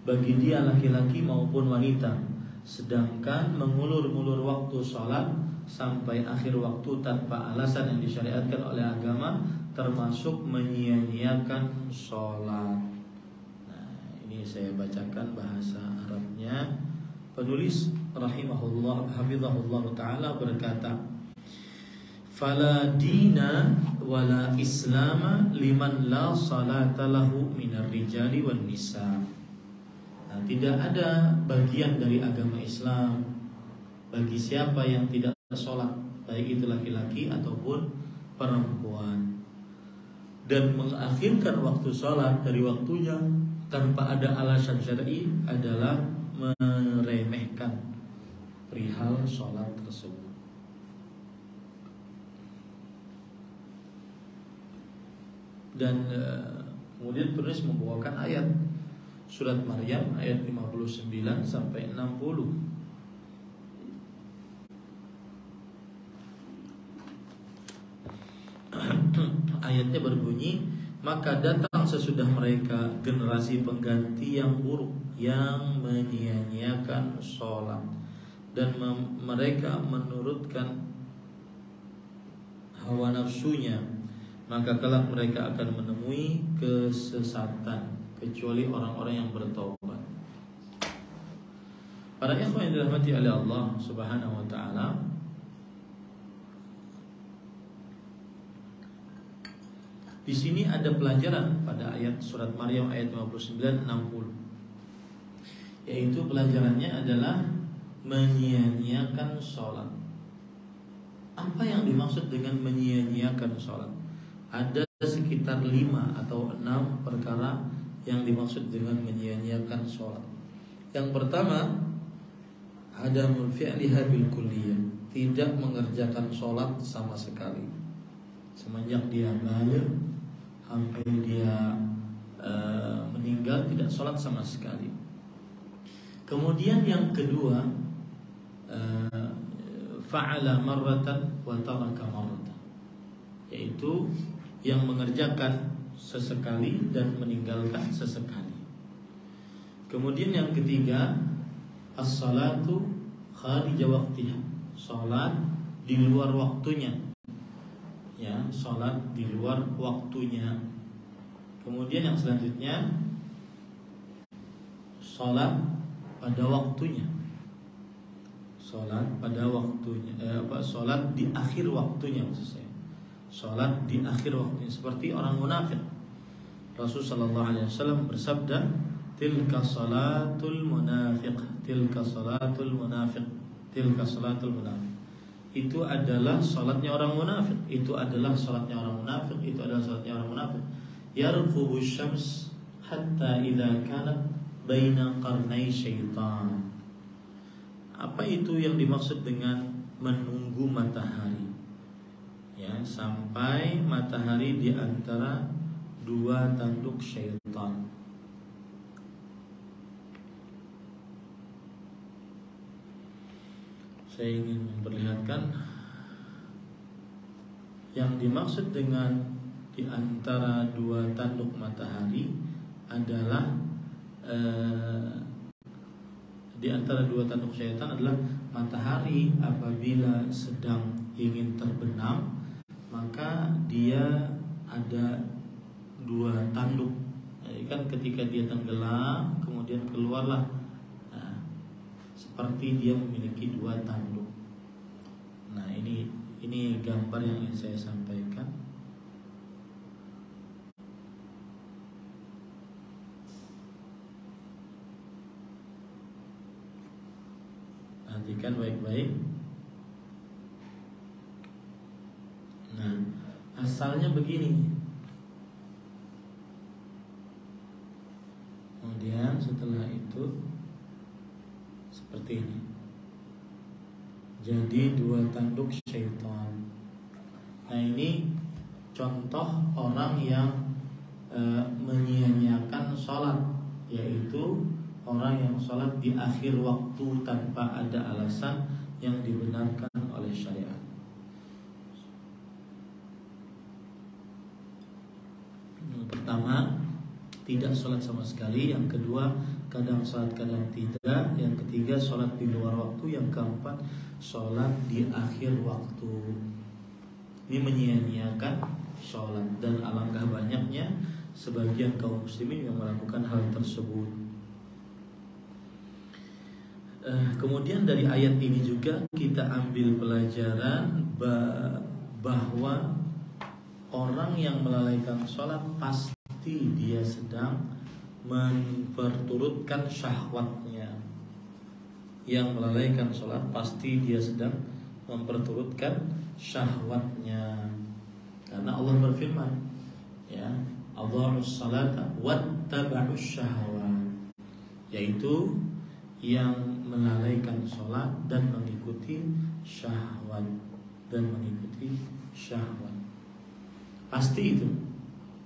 bagi dia laki-laki maupun wanita, sedangkan mengulur-ulur waktu sholat sampai akhir waktu tanpa alasan yang disyariatkan oleh agama, termasuk menyia-nyiakan sholat. Nah, ini saya bacakan bahasa Arabnya. Penulis rahimahullah hafizahullah ta'ala berkata, fala dina wala islama liman la salata lahu minar rijali wan nisa. Nah, tidak ada bagian dari agama Islam bagi siapa yang tidak sholat, baik itu laki-laki ataupun perempuan, dan mengakhirkan waktu sholat dari waktunya tanpa ada alasan syar'i adalah meremehkan perihal sholat tersebut. Dan kemudian penulis membawakan ayat surat Maryam ayat 59 sampai 60. Ayatnya berbunyi, maka datang sesudah mereka generasi pengganti yang buruk, yang menyia-nyiakan sholat dan mereka menurutkan hawa nafsunya, maka kelak mereka akan menemui kesesatan kecuali orang-orang yang bertaubat. Para ikhwan yang dirahmati oleh Allah Subhanahu wa taala, di sini ada pelajaran pada ayat surat Maryam ayat 59-60, yaitu pelajarannya adalah menyia-nyiakan sholat. Apa yang dimaksud dengan menyia-nyiakan sholat? Ada sekitar 5 atau 6 perkara yang dimaksud dengan menyia-nyiakan sholat. Yang pertama, adamul fi'liha bil kulliyah, tidak mengerjakan sholat sama sekali, semenjak dia balik sampai dia meninggal tidak sholat sama sekali. Kemudian yang kedua, fa'ala marratan wa taraka marratan, yaitu yang mengerjakan sesekali dan meninggalkan sesekali. Kemudian yang ketiga, as-salatu kharija waqtiha, salat di luar waktunya. Ya, salat di luar waktunya. Kemudian yang selanjutnya salat pada waktunya. Salat pada waktunya, salat di akhir waktunya maksud saya. Salat di akhir waktunya seperti orang munafik. Rasulullah SAW bersabda, tilka salatul munafiq, tilka salatul munafiq, tilka salatul munafiq. Itu adalah salatnya orang munafik. Itu adalah salatnya orang munafik. Itu adalah salatnya orang munafik. Yarqubu syams hatta idza kanat baina qarnai syaitan. Apa itu yang dimaksud dengan menunggu matahari? Ya, sampai matahari di antara dua tanduk syaitan. Saya ingin memperlihatkan yang dimaksud dengan di antara dua tanduk matahari adalah di antara dua tanduk syaitan adalah matahari apabila sedang ingin terbenam, maka dia ada dua tanduk. Jadi kan ketika dia tenggelam kemudian keluarlah, seperti dia memiliki dua tanduk. Nah, ini gambar yang ingin saya sampaikan. Perhatikan baik-baik. Nah, asalnya begini. Kemudian setelah itu seperti ini. Jadi dua tanduk syaitan. Nah, ini contoh orang yang menyia-nyiakan sholat, yaitu orang yang sholat di akhir waktu tanpa ada alasan yang dibenarkan oleh syariat. Pertama, tidak sholat sama sekali. Yang kedua, kadang sholat kadang tidak. Yang ketiga, sholat di luar waktu. Yang keempat, sholat di akhir waktu. Ini menyia-nyiakan sholat. Dan alangkah banyaknya sebagian kaum muslimin yang melakukan hal tersebut. Kemudian dari ayat ini juga kita ambil pelajaran bahwa orang yang melalaikan sholat pasti dia sedang memperturutkan syahwatnya. Yang melalaikan sholat pasti dia sedang memperturutkan syahwatnya. Karena Allah berfirman, ya, adharus salata wattaba'us syahwat, yaitu yang melalaikan sholat dan mengikuti syahwat, pasti itu.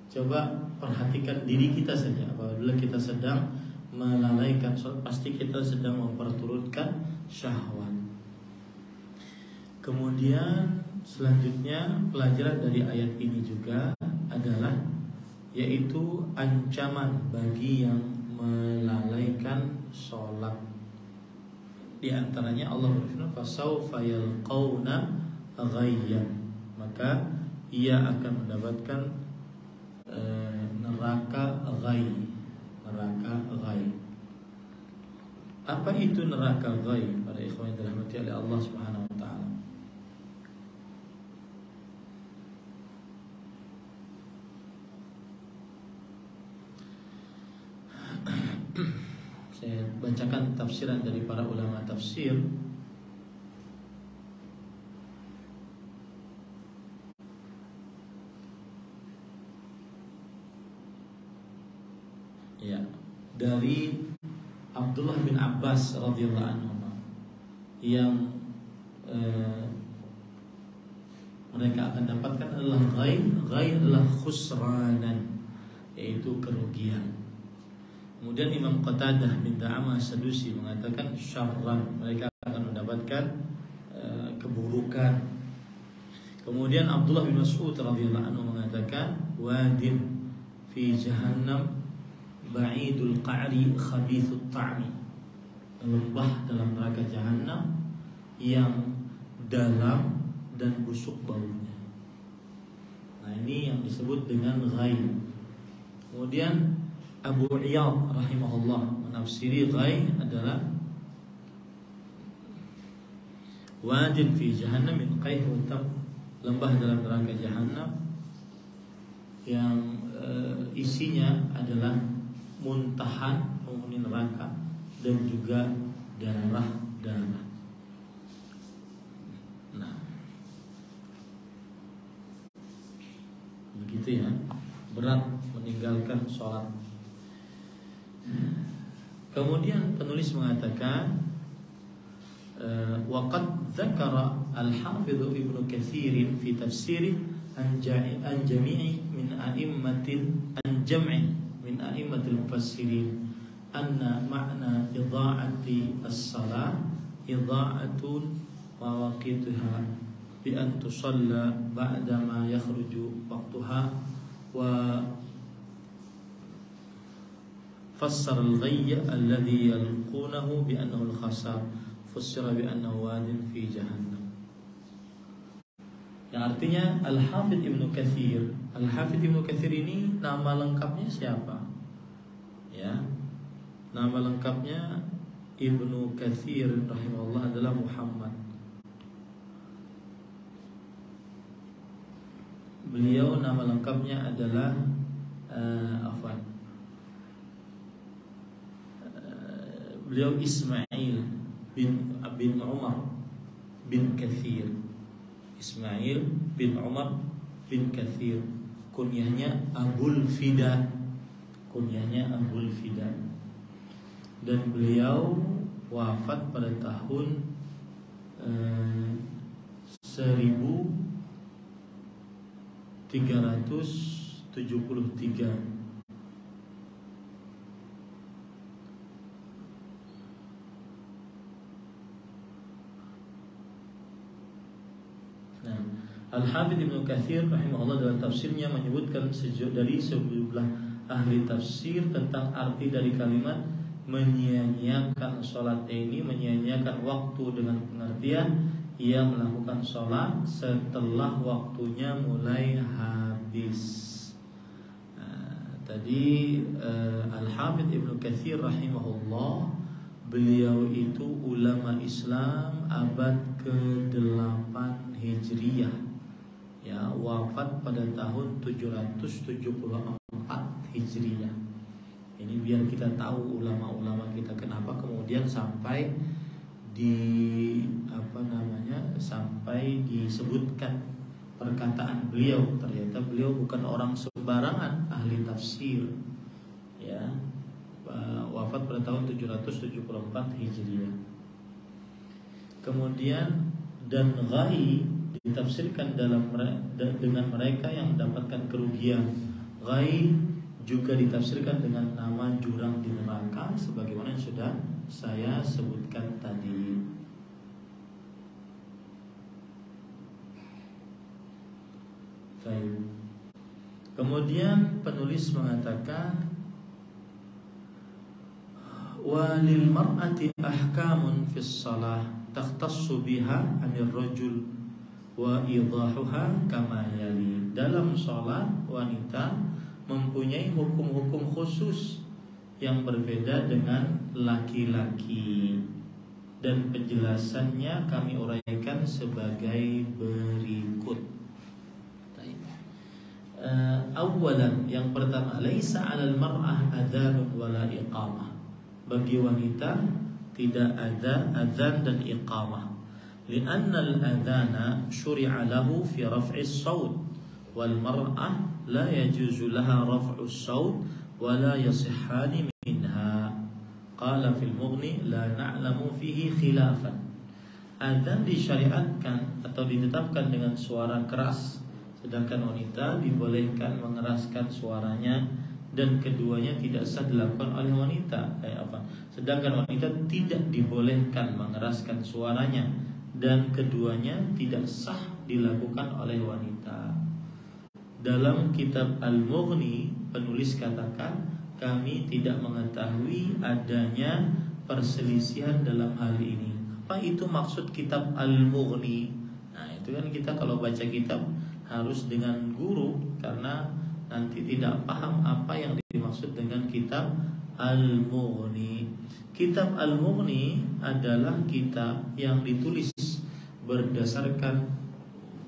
Coba perhatikan diri kita saja. Apabila kita sedang melalaikan sholat, pasti kita sedang memperturutkan syahwat. Kemudian selanjutnya pelajaran dari ayat ini juga adalah, yaitu ancaman bagi yang melalaikan sholat. Di antaranya Allah berfirman, fasawfa yalqawna ghayyan, maka ia akan mendapatkan neraka ghay. Apa itu neraka ghay? Para ikhwan yang dirahmati oleh Allah Subhanahu wa taala. Saya bacakan tafsiran dari para ulama tafsir. Ya, dari Abdullah bin Abbas radhiyallahu anhu yang mereka akan dapatkan adalah ghair adalah khusranan, yaitu kerugian. Kemudian Imam Qatadah bin Da'amah Sadusi mengatakan syarran, mereka akan mendapatkan keburukan. Kemudian Abdullah bin Mas'ud radhiyallahu anhu mengatakan wadin fi jahannam ba'idul qa'ri khabithut ta'mi, lembah dalam neraka jahanam yang dalam dan busuk baunya. Nah, ini yang disebut dengan ghai. Kemudian Abu Iyad rahimahullah menafsiri ghai adalah wadin fi jahannam min qayh wa tab, lembah dalam neraka jahanam yang isinya adalah muntahan penghuni neraka dan juga darah-darah. Nah, begitu ya, berat meninggalkan sholat. Kemudian penulis mengatakan waqad dzakara al-Hafidz Ibnu Katsir fi tafsirih an jami'i min a'immatil mufassirin anna ma'na idha'ati as-salah idha'atun mawaqituha bi an tusalla ba'da ma yakhruju waqtuha wa fassara al-ghayy alladhi yalqunahu bi annahu al-khasar fassara bi annahu wadin fi jahannam. Yang artinya Al-Hafidz Ibnu Katsir. Al-Hafidz Ibnu Katsir ini nama lengkapnya siapa? Ya. Nama lengkapnya Ibnu Katsir rahimahullah adalah Muhammad. Beliau nama lengkapnya adalah beliau Ismail bin Umar bin Katsir. Ismail bin Umar bin Katsir, kunyahnya Abul Fida. Dan beliau wafat pada tahun 1373. Al-Hafidz Ibnu Katsir rahimahullah dalam tafsirnya menyebutkan dari sejumlah ahli tafsir tentang arti dari kalimat menyia-nyiakan sholat ini, menyia-nyiakan waktu dengan pengertian ia melakukan sholat setelah waktunya mulai habis. Tadi Al-Hafidz Ibnu Katsir rahimahullah, beliau itu ulama Islam abad ke-8 Hijriyah. Ya, wafat pada tahun 774 Hijriyah. Ini biar kita tahu ulama-ulama kita kenapa kemudian sampai sampai disebutkan perkataan beliau. Ternyata beliau bukan orang sembarangan, ahli tafsir. Ya, wafat pada tahun 774 Hijriyah. Kemudian dan ghai ditafsirkan dengan mereka yang mendapatkan kerugian. Ghai juga ditafsirkan dengan nama jurang di neraka sebagaimana yang sudah saya sebutkan tadi. Baik. Kemudian penulis mengatakan walil mar'ati ahkamun fis shalah takhtassu biha 'anil rajul wa idahuha kama yali. Dalam sholat wanita mempunyai hukum-hukum khusus yang berbeda dengan laki-laki, dan penjelasannya kami uraikan sebagai berikut. Awalan, yang pertama, laisa 'alal mar'ah adzanun wala iqamah. Bagi wanita tidak ada adzan dan iqamah. Lianna al-adhana syuri'a lahu fi raf'i as-sawt wal mar'ah la yajuzu laha raf'u as-sawt wa la yasihhani minha. Qala fil Mughni la na'lamu fihi khilafan. Adzan disyariatkan atau ditetapkan dengan suara keras, sedangkan wanita dibolehkan mengeraskan suaranya, dan keduanya tidak sah dilakukan oleh wanita. Sedangkan wanita tidak dibolehkan mengeraskan suaranya, dan keduanya tidak sah dilakukan oleh wanita. Dalam kitab Al-Mughni penulis katakan, kami tidak mengetahui adanya perselisihan dalam hal ini. Apa itu maksud kitab Al-Mughni? Nah, itu kan kita kalau baca kitab harus dengan guru, karena nanti tidak paham apa yang dimaksud dengan kitab Al-Mughni. Kitab Al-Mughni adalah kitab yang ditulis berdasarkan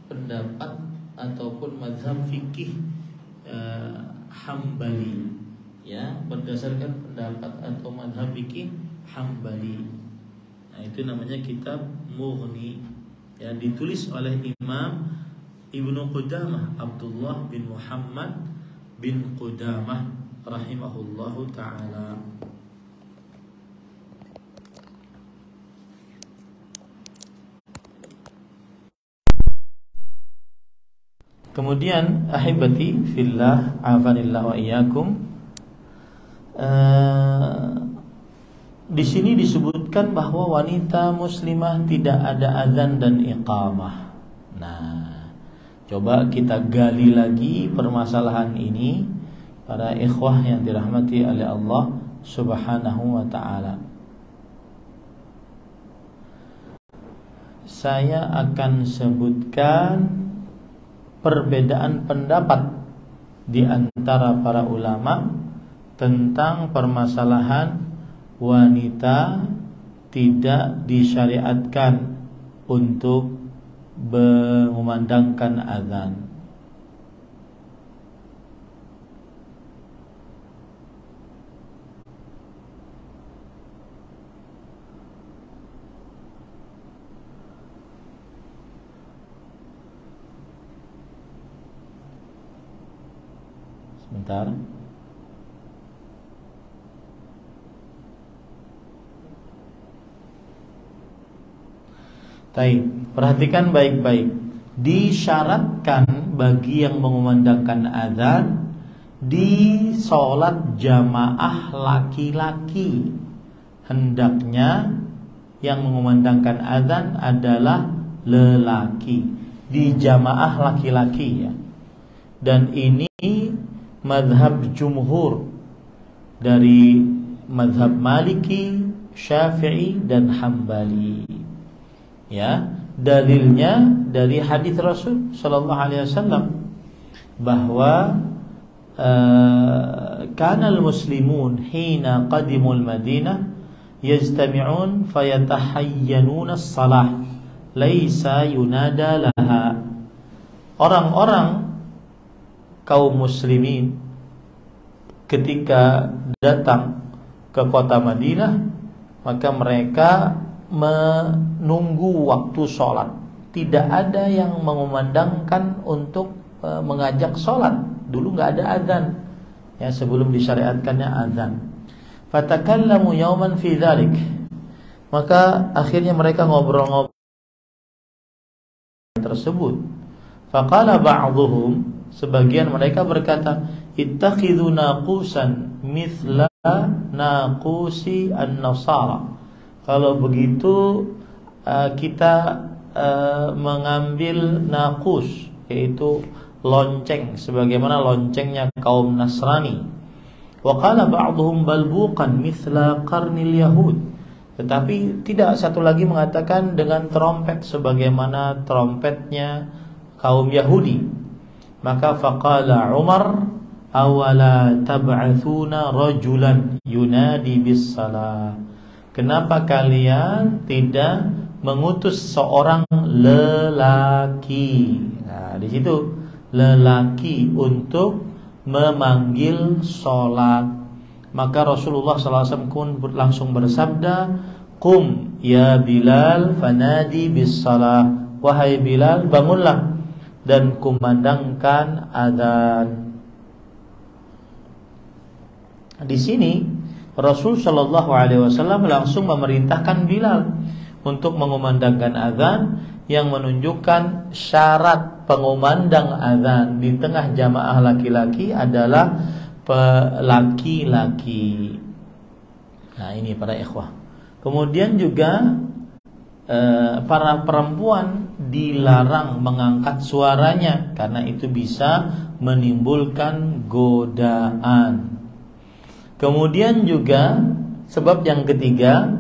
pendapat ataupun mazhab fikih Hambali, ya, berdasarkan pendapat atau mazhab fikih Hambali. Nah, itu namanya kitab Mughni, ya, ditulis oleh Imam Ibnu Qudamah, Abdullah bin Muhammad bin Qudamah rahimahullahu ta'ala. Kemudian ahibati fillah, afanillah wa iyyakum, di sini disebutkan bahwa wanita muslimah tidak ada azan dan iqamah. Nah, coba kita gali lagi permasalahan ini, para ikhwah yang dirahmati oleh Allah Subhanahu wa ta'ala. Saya akan sebutkan perbedaan pendapat di antara para ulama tentang permasalahan wanita tidak disyariatkan untuk mengumandangkan azan. Sebentar. Baik, perhatikan baik-baik. Disyaratkan bagi yang mengumandangkan azan di sholat jamaah laki-laki. Hendaknya yang mengumandangkan azan adalah lelaki, di jamaah laki-laki, ya. Dan ini mazhab jumhur dari mazhab Maliki, Syafi'i dan Hambali. Ya, dalilnya dari hadis Rasul sallallahu alaihi wasallam bahwa kana al-muslimun hina qadimul Madinah yajtami'un fayatahayyanuna as-salah laisa yunada laha. Orang-orang kaum muslimin ketika datang ke kota Madinah, maka mereka menunggu waktu sholat. Tidak ada yang mengumandangkan untuk mengajak sholat. Dulu nggak ada azan, ya, sebelum disyariatkannya azan. Fatakallamu yauman fi dzalik. Maka akhirnya mereka ngobrol-ngobrol tersebut. Faqala ba'dhum, sebagian mereka berkata, ittakhidhu naqusan mithla naqusi an-nasara. Kalau begitu kita mengambil naqus, yaitu lonceng, sebagaimana loncengnya kaum Nasrani. Wa qala ba'dhum balbuqan mithla qarnil yahud. Tetapi tidak, satu lagi mengatakan dengan trompet sebagaimana trompetnya kaum Yahudi. Maka faqala Umar, awala tab'athuna rajulan yunadi bis salah. Kenapa kalian tidak mengutus seorang lelaki? Nah, di situ lelaki untuk memanggil sholat. Maka Rasulullah SAW pun langsung bersabda, "Qum ya Bilal fanadi bis salah." Wahai Bilal, bangunlah dan kumandangkan adzan. Di sini Rasul Shallallahu Alaihi Wasallam langsung memerintahkan Bilal untuk mengumandangkan azan, yang menunjukkan syarat pengumandang azan di tengah jamaah laki-laki adalah laki-laki. Nah, ini para ikhwah. Kemudian juga para perempuan dilarang mengangkat suaranya karena itu bisa menimbulkan godaan. Kemudian juga Sebab yang ketiga,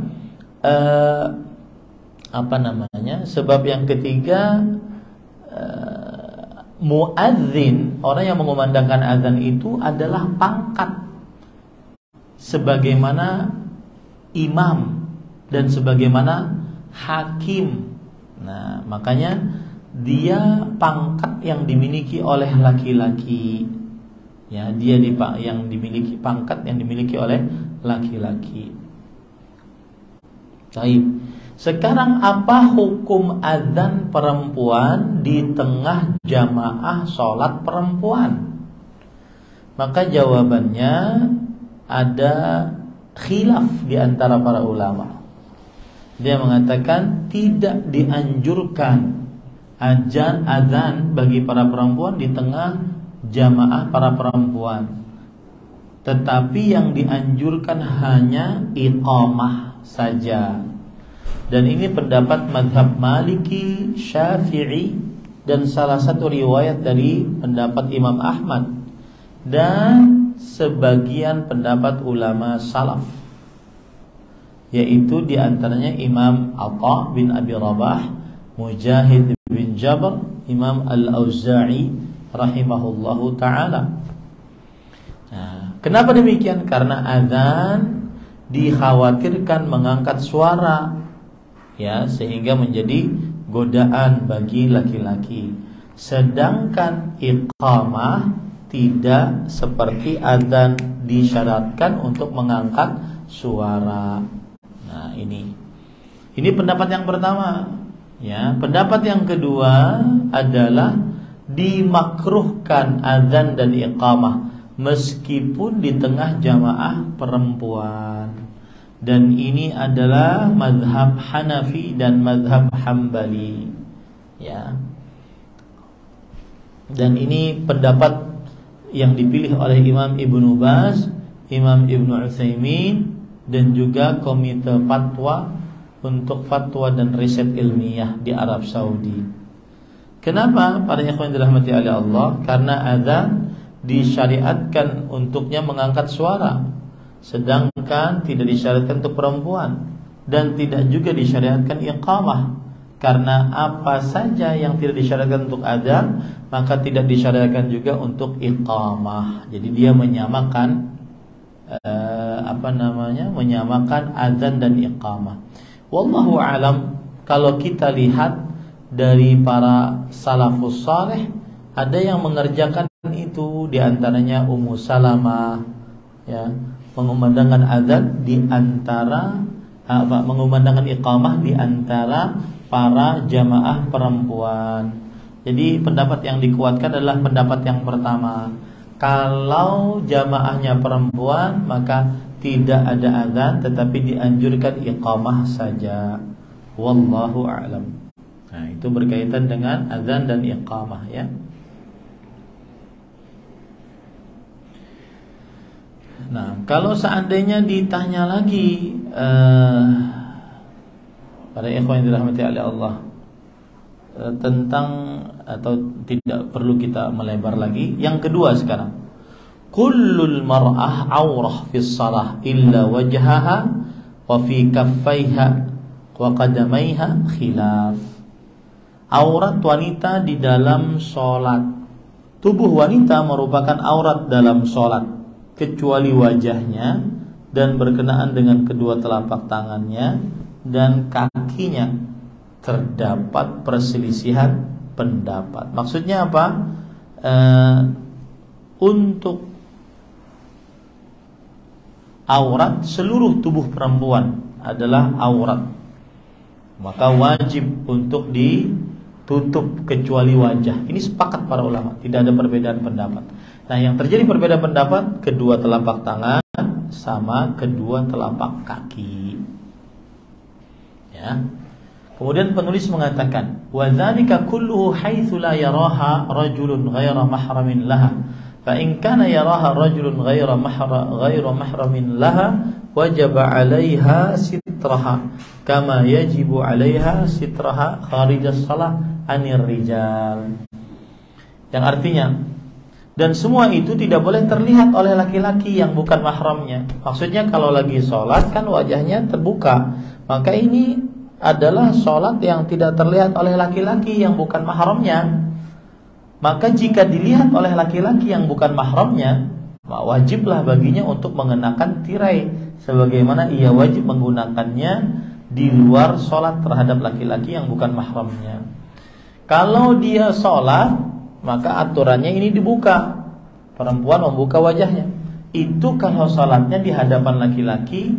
Sebab yang ketiga, muadzin, orang yang mengumandangkan azan itu adalah pangkat sebagaimana imam dan sebagaimana hakim. Nah, makanya dia pangkat yang dimiliki oleh laki-laki. Ya, yang dimiliki pangkat yang dimiliki oleh laki-laki. Baik. Sekarang apa hukum azan perempuan di tengah jamaah sholat perempuan? Maka jawabannya ada khilaf di antara para ulama. Dia mengatakan tidak dianjurkan azan bagi para perempuan di tengah jamaah para perempuan. Tetapi yang dianjurkan hanya iqamah saja. Dan ini pendapat mazhab Maliki, Syafi'i, dan salah satu riwayat dari pendapat Imam Ahmad dan sebagian pendapat ulama salaf, yaitu diantaranya Imam Atha bin Abi Rabah, Mujahid bin Jabr, Imam Al-Auza'i rahimahullahu ta'ala. Nah, kenapa demikian? Karena azan dikhawatirkan mengangkat suara, ya, sehingga menjadi godaan bagi laki-laki. Sedangkan iqamah tidak seperti azan disyaratkan untuk mengangkat suara. Nah, ini pendapat yang pertama, ya. Pendapat yang kedua adalah dimakruhkan azan dan iqamah meskipun di tengah jamaah perempuan. Dan ini adalah mazhab Hanafi dan mazhab Hambali, ya. Dan ini pendapat yang dipilih oleh Imam Ibnu Baz, Imam Ibnu Utsaimin, dan juga Komite Fatwa untuk fatwa dan riset ilmiah di Arab Saudi. Kenapa? Para ikhwan dirahmati oleh Allah, karena azan disyariatkan untuknya mengangkat suara, sedangkan tidak disyariatkan untuk perempuan, dan tidak juga disyariatkan iqamah. Karena apa saja yang tidak disyariatkan untuk azan, maka tidak disyariatkan juga untuk iqamah. Jadi dia menyamakan menyamakan azan dan iqamah. Wallahu alam. Kalau kita lihat dari para salafus saleh, ada yang mengerjakan itu, di antaranya Ummu Salamah, ya, mengumandangkan azan di antara mengumandangkan iqamah di antara para jamaah perempuan. Jadi pendapat yang dikuatkan adalah pendapat yang pertama. Kalau jamaahnya perempuan, maka tidak ada azan, tetapi dianjurkan iqamah saja. Wallahu a'lam. Nah, itu berkaitan dengan azan dan iqamah, ya. Nah, kalau seandainya ditanya lagi pada ikhwan yang dirahmati oleh Allah tentang, atau tidak perlu kita melebar lagi, yang kedua sekarang, kullul mar'ah aurah fis salah illa wajhaha wa fi kaffaiha wa qadamaiha khilaf. Aurat wanita di dalam sholat. Tubuh wanita merupakan aurat dalam sholat, kecuali wajahnya dan berkenaan dengan kedua telapak tangannya dan kakinya. Terdapat perselisihan pendapat. Maksudnya apa? Untuk aurat, seluruh tubuh perempuan adalah aurat, maka wajib untuk ditutup kecuali wajah. Ini sepakat para ulama, tidak ada perbedaan pendapat. Nah, yang terjadi perbedaan pendapat kedua telapak tangan sama kedua telapak kaki, ya. Kemudian penulis mengatakan, wa dzalika kulluhu haitsu la yaraha rajulun ghaira mahramin laha. Fa in kana yaraha rajulun ghaira mahramin laha, wajaba 'alaiha sitraha kama yajibu 'alaiha sitraha kharij as-shalah 'anil rijal. Yang artinya, Dan semua itu tidak boleh terlihat oleh laki-laki yang bukan mahramnya. Maksudnya kalau lagi sholat kan wajahnya terbuka, maka ini adalah sholat yang tidak terlihat oleh laki-laki yang bukan mahramnya. Maka jika dilihat oleh laki-laki yang bukan mahramnya, wajiblah baginya untuk mengenakan tirai, sebagaimana ia wajib menggunakannya di luar sholat terhadap laki-laki yang bukan mahramnya. Kalau dia sholat, maka aturannya ini dibuka, perempuan membuka wajahnya. Itu kalau sholatnya di hadapan laki-laki,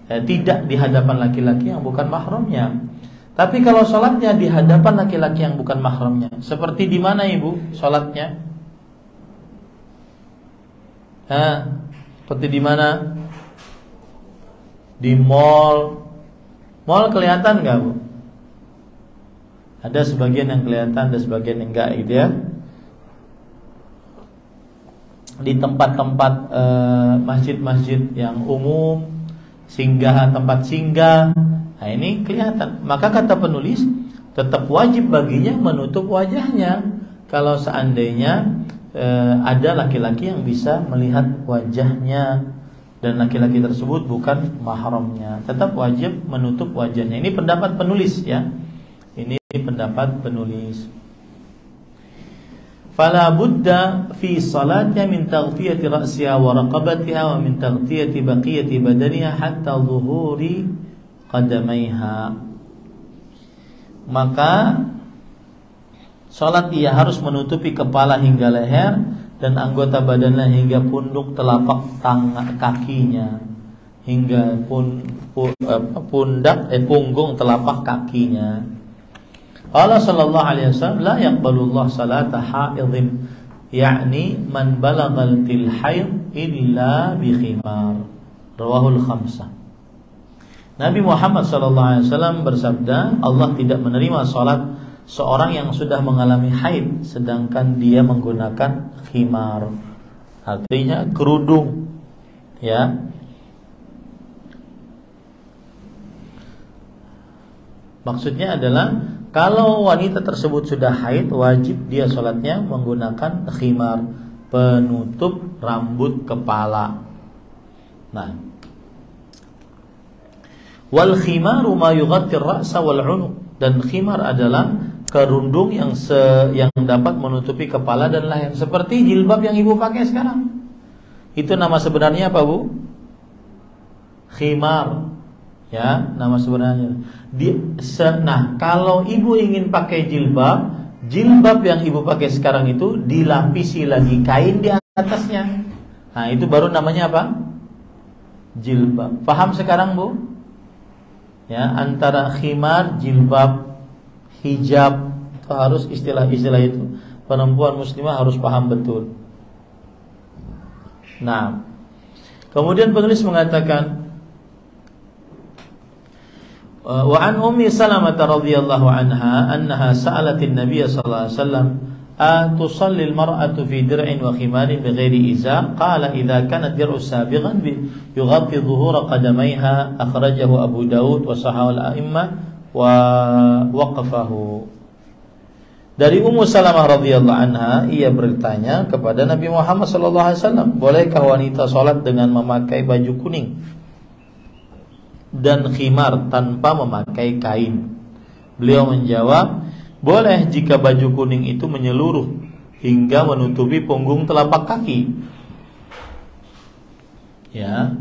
tidak di hadapan laki-laki yang bukan mahramnya. Tapi kalau sholatnya di hadapan laki-laki yang bukan mahramnya, seperti di mana ibu sholatnya? Seperti di mana? Di mall. Mall kelihatan nggak bu? Ada sebagian yang kelihatan, ada sebagian yang enggak gitu ya. Di tempat-tempat masjid-masjid yang umum, tempat singgah, nah ini kelihatan. Maka kata penulis, tetap wajib baginya menutup wajahnya kalau seandainya ada laki-laki yang bisa melihat wajahnya dan laki-laki tersebut bukan mahramnya, tetap wajib menutup wajahnya. Ini pendapat penulis ya. Ini pendapat penulis. Fala budda fi salatnya min taghtiyati ra'siha wa raqabatiha wa min taghtiyati baqiyati badaniha hatta zuhuri qadamaiha. Maka salat ia harus menutupi kepala hingga leher dan anggota badannya hingga punduk telapak tangan kakinya, hingga punggung telapak kakinya. Qala sallallahu alaihi wasallam la yaqbalullah salata haidhin, yakni man balagal til haid illa bi khimar. Rawahul khamsah. Nabi Muhammad sallallahu alaihi wasallam bersabda, Allah tidak menerima salat seorang yang sudah mengalami haid sedangkan dia menggunakan khimar. Artinya kerudung. Ya. Maksudnya adalah kalau wanita tersebut sudah haid, wajib dia sholatnya menggunakan khimar, penutup rambut kepala. Nah, wal khimaru ma yughatti ar-ra'sa wal 'unuq, dan khimar adalah kerudung yang dapat menutupi kepala dan leher, seperti jilbab yang ibu pakai sekarang. Itu nama sebenarnya apa bu? Khimar. Ya, nama sebenarnya. Nah, kalau ibu ingin pakai jilbab yang ibu pakai sekarang itu dilapisi lagi kain di atasnya. Nah, itu baru namanya apa? Jilbab. Paham sekarang bu? Ya, antara khimar, jilbab, hijab, itu harus istilah-istilah itu. Perempuan muslimah harus paham betul. Nah, kemudian penulis mengatakan, wa an Ummi Salamah radhiyallahu anha annaha sa'alat an-nabiy sallallahu alaihi wasallam atusalli al-mar'atu fi dir'in wa khimarin bighairi izar, qala idza kanat dir'u sabighan yughatti dhuhura qadamayha, akhrajahu Abu Daud wa sahahu al-a'immah wa waqafahu. Dari Ummu Salamah radhiyallahu anha, ia bertanya kepada Nabi Muhammad sallallahu alaihi wasallam, bolehkah wanita salat dengan memakai baju kuning dan khimar tanpa memakai kain? Beliau menjawab, boleh jika baju kuning itu menyeluruh hingga menutupi punggung telapak kaki. Ya,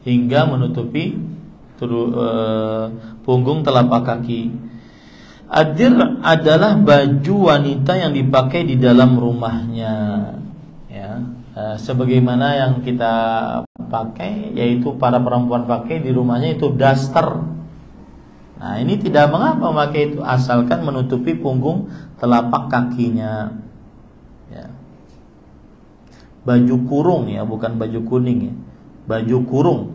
hingga menutupi punggung telapak kaki. Adir adalah baju wanita yang dipakai di dalam rumahnya. Ya, sebagaimana yang kita pakai, yaitu para perempuan pakai di rumahnya itu daster. Nah, ini tidak mengapa memakai itu asalkan menutupi punggung telapak kakinya. Ya. Baju kurung ya, bukan baju kuning ya. Baju kurung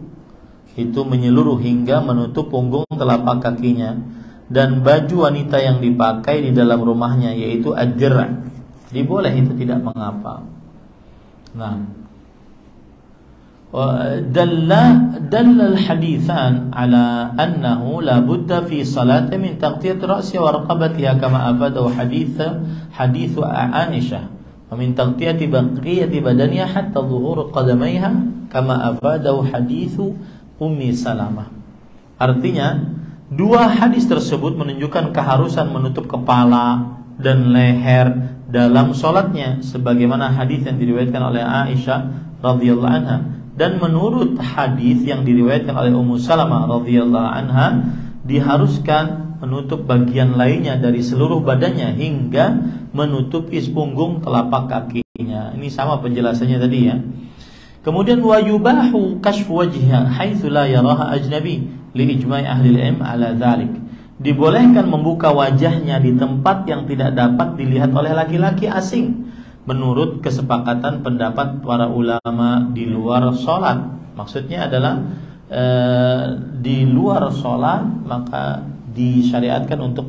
itu menyeluruh hingga menutup punggung telapak kakinya, dan baju wanita yang dipakai di dalam rumahnya yaitu ad-dir'. Diboleh, itu tidak mengapa. Nah, دل الحديثان على أنه لا بد في صلاة من تغطية رأسها ورقبتها كما أفاده حديث عائشة wa min taghtiyati baqiyati badaniha hatta dhuhur qadamaiha kama afadahu haditsu Ummi Salamah. Artinya, dua hadis tersebut menunjukkan keharusan menutup kepala dan leher dalam sholatnya, sebagaimana hadis yang diriwayatkan oleh Aisyah radhiyallahu anha. Dan menurut hadis yang diriwayatkan oleh Ummu Salamah radhiyallahu anha, diharuskan menutup bagian lainnya dari seluruh badannya hingga menutupi punggung telapak kakinya. Ini sama penjelasannya tadi ya. Kemudian wa yubahu kashfu wajhiha haitsu la yaraha ajnabi li ijma'i ahli al-ilm ala dzalik. Dibolehkan membuka wajahnya di tempat yang tidak dapat dilihat oleh laki-laki asing menurut kesepakatan pendapat para ulama di luar sholat. Maksudnya adalah di luar sholat maka disyariatkan untuk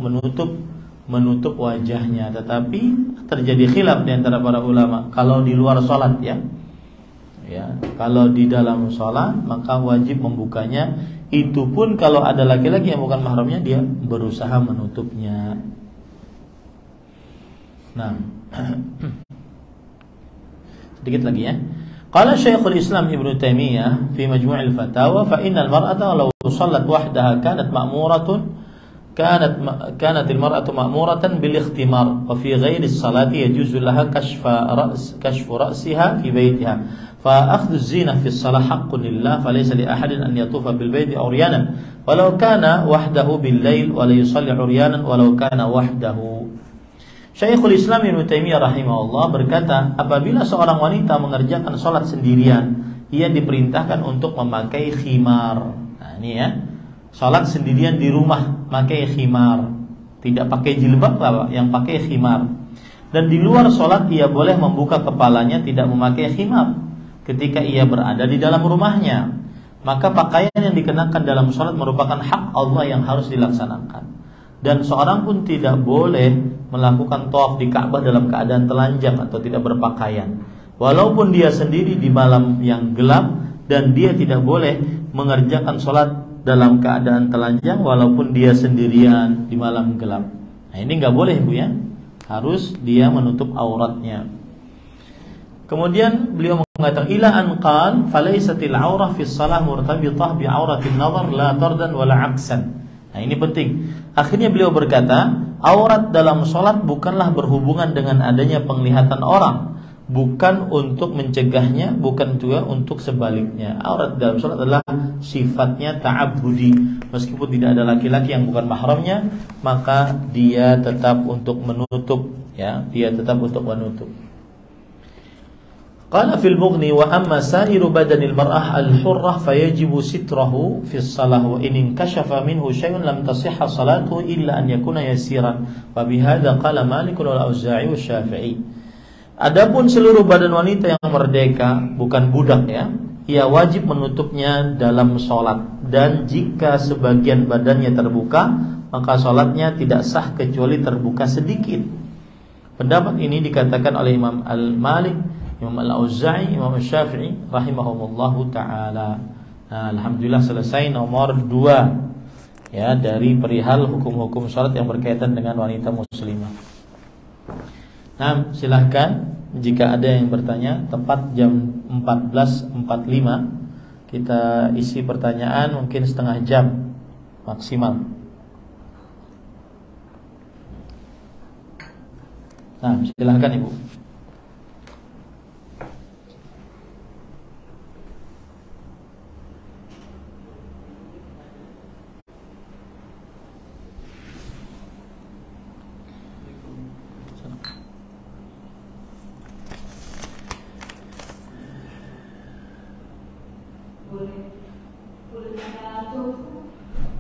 menutup wajahnya. Tetapi terjadi khilaf di antara para ulama kalau di luar sholat ya. Kalau di dalam sholat maka wajib membukanya. Itu pun kalau ada laki-laki yang bukan mahramnya, dia berusaha menutupnya. Nah, sedikit lagi ya. Qala Syekhul Islam Ibnu Taimiyah fi Majmu'il Fatawa, fa innal mar'ata law shallat wahdaha kanat al-mar'atu ma'muratan bil ikhtimar wa fi ghairi as-salati yajuzu laha kashfu ra'siha fi baytiha. فأخذ الزينة في الصلاة حق لله فليس لأحد أن يطوف بالبيت عريانا ولو كان وحده بالليل ولا يصلي عريانا ولو كان وحده. Syekhul Islam Ibnu Taimiyah rahimahullah berkata, apabila seorang wanita mengerjakan sholat sendirian, ia diperintahkan untuk memakai khimar. Nah ini ya, sholat sendirian di rumah pakai khimar, tidak pakai jilbab apa, yang pakai khimar. Dan di luar sholat ia boleh membuka kepalanya, tidak memakai khimar. Ketika ia berada di dalam rumahnya, maka pakaian yang dikenakan dalam sholat merupakan hak Allah yang harus dilaksanakan. Dan seorang pun tidak boleh melakukan tawaf di Ka'bah dalam keadaan telanjang atau tidak berpakaian, walaupun dia sendiri di malam yang gelap. Dan dia tidak boleh mengerjakan sholat dalam keadaan telanjang walaupun dia sendirian di malam gelap. Nah ini nggak boleh Bu ya, harus dia menutup auratnya. Kemudian beliau mengatakan ila an qal falaysatil aurah fi shalah murtabithah bi auratin nazar la tardan wala aksan. Nah ini penting. Akhirnya beliau berkata, aurat dalam salat bukanlah berhubungan dengan adanya penglihatan orang, bukan untuk mencegahnya, bukan juga untuk sebaliknya. Aurat dalam salat adalah sifatnya ta'abbudi. Meskipun tidak ada laki-laki yang bukan mahramnya, maka dia tetap untuk menutup ya, dia tetap untuk menutup. Qala fil Mughni wa amma sa'iru badanil mar'ah al-hurrah fayajibu sitrahu fi shalah wa in inkashafa minhu syai'un lam tasihha salatuhu illa an yakuna yasiran wa bihadza qala Malik wal Auza'i wa Syafi'i. Adapun seluruh badan wanita yang merdeka, bukan budak ya, ia wajib menutupnya dalam sholat. Dan jika sebagian badannya terbuka, maka sholatnya tidak sah kecuali terbuka sedikit. Pendapat ini dikatakan oleh Imam Al-Malik, Imam Al-Auza'i, Imam Syafi'i rahimahumullahu ta'ala. Nah, alhamdulillah selesai nomor 2 ya dari perihal hukum-hukum salat yang berkaitan dengan wanita muslimah. Nah, silahkan jika ada yang bertanya. Tepat jam 14.45 kita isi pertanyaan, mungkin setengah jam maksimal. Nah, silahkan Ibu.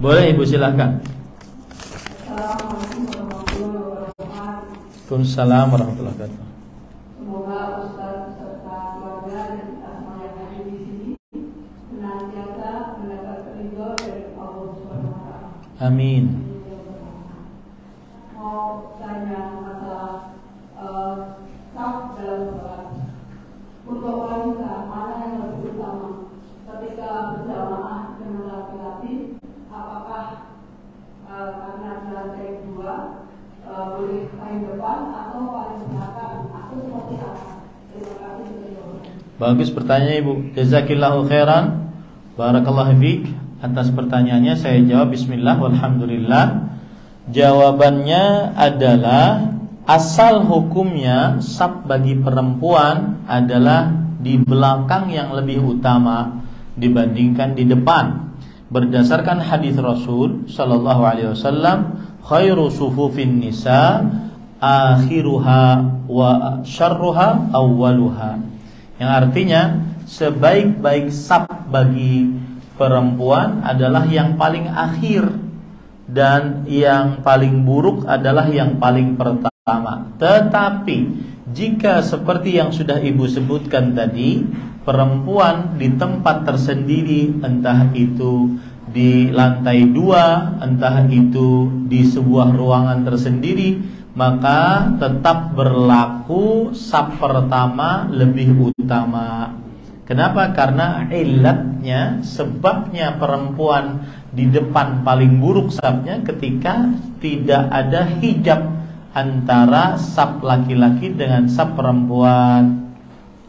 Boleh Ibu, silakan. Waalaikumsalam warahmatullahi wabarakatuh. Semoga Ustaz serta keluarga dan kita semua yang hadir di sini senantiasa mendapat ridho dari Allah Subhanahu wa taala. Amin. Mau tanya masalah saf dalam salat. Untuk wanita mana yang lebih utama ketika berjamaah dengan laki-laki? Apakah karena di lantai 2 boleh paling depan atau paling belakang atau seperti apa? Terima kasih sudah jawabannya. Bagus pertanyaan Ibu. Jazakillahu khairan. Barakallahu fiik atas pertanyaannya. Saya jawab bismillah walhamdulillah. Jawabannya adalah asal hukumnya saf bagi perempuan adalah di belakang yang lebih utama dibandingkan di depan. Berdasarkan hadis Rasul sallallahu alaihi wasallam, khairu sufufin nisa akhiruha wa syarruha awwaluha. Yang artinya sebaik-baik saf bagi perempuan adalah yang paling akhir dan yang paling buruk adalah yang paling pertama. Tetapi jika seperti yang sudah Ibu sebutkan tadi, perempuan di tempat tersendiri, entah itu di lantai 2, entah itu di sebuah ruangan tersendiri, maka tetap berlaku saf pertama lebih utama. Kenapa? Karena ilatnya, sebabnya perempuan di depan paling buruk safnya ketika tidak ada hijab antara saf laki-laki dengan saf perempuan,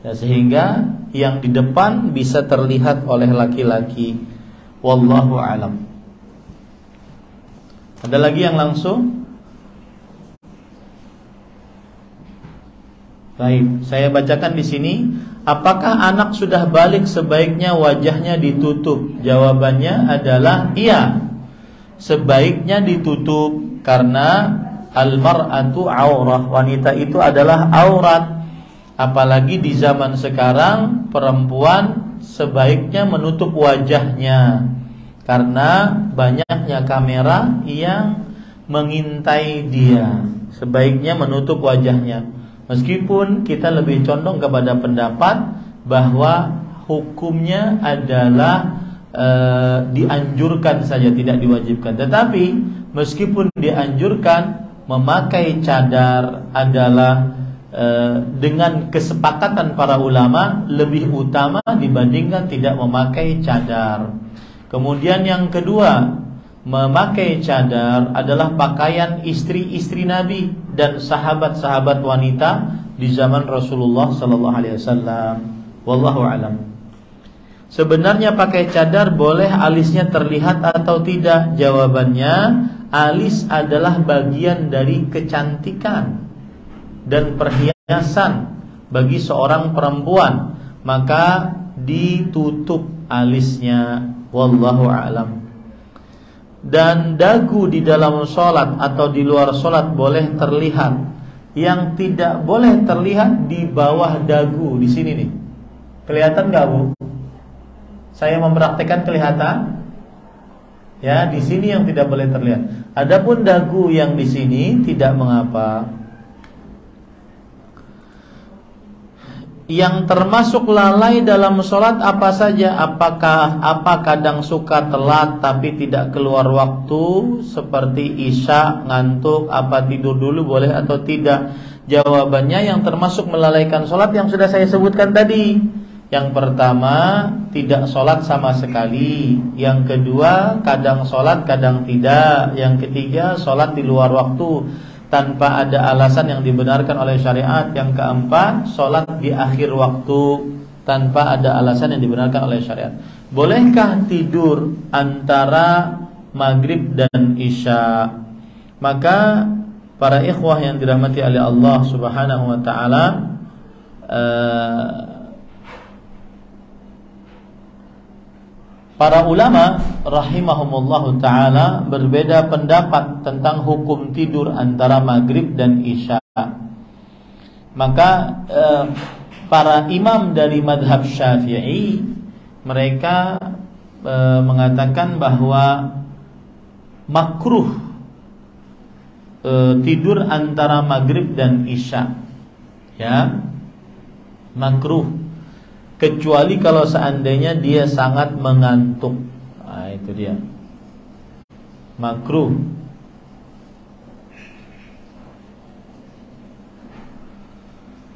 ya, sehingga yang di depan bisa terlihat oleh laki-laki. Wallahu alam. Ada lagi yang langsung? Baik, saya bacakan di sini. Apakah anak sudah balik sebaiknya wajahnya ditutup? Jawabannya adalah iya. Sebaiknya ditutup karena al-mar'atu aurah, wanita itu adalah aurat. Apalagi di zaman sekarang perempuan sebaiknya menutup wajahnya karena banyaknya kamera yang mengintai dia. Sebaiknya menutup wajahnya. Meskipun kita lebih condong kepada pendapat bahwa hukumnya adalah dianjurkan saja, tidak diwajibkan. Tetapi meskipun dianjurkan, memakai cadar adalah dengan kesepakatan para ulama lebih utama dibandingkan tidak memakai cadar. Kemudian yang kedua, memakai cadar adalah pakaian istri-istri Nabi dan sahabat-sahabat wanita di zaman Rasulullah sallallahu alaihi wasallam. Wallahu alam. Sebenarnya pakai cadar boleh alisnya terlihat atau tidak? Jawabannya, alis adalah bagian dari kecantikan dan perhiasan bagi seorang perempuan, maka ditutup alisnya. Wallahu a'lam. Dan dagu di dalam sholat atau di luar sholat boleh terlihat. Yang tidak boleh terlihat di bawah dagu di sini nih. Kelihatan nggak, Bu? Saya mempraktekkan kelihatan. Ya, di sini yang tidak boleh terlihat. Adapun dagu yang di sini tidak mengapa. Yang termasuk lalai dalam sholat apa saja? Apa kadang suka telat tapi tidak keluar waktu, seperti isya, ngantuk, apa tidur dulu boleh atau tidak? Jawabannya, yang termasuk melalaikan sholat yang sudah saya sebutkan tadi. Yang pertama, tidak sholat sama sekali. Yang kedua, kadang sholat kadang tidak. Yang ketiga, sholat di luar waktu tanpa ada alasan yang dibenarkan oleh syariat. Yang keempat, sholat di akhir waktu tanpa ada alasan yang dibenarkan oleh syariat. Bolehkah tidur antara maghrib dan isya? Maka para ikhwah yang dirahmati oleh Allah Subhanahu wa ta'ala, para ulama rahimahumullahu ta'ala berbeda pendapat tentang hukum tidur antara maghrib dan isya. Maka para imam dari madhab Syafi'i, mereka mengatakan bahwa makruh tidur antara maghrib dan isya. Ya, makruh. Kecuali kalau seandainya dia sangat mengantuk. Nah, itu dia. Makruh.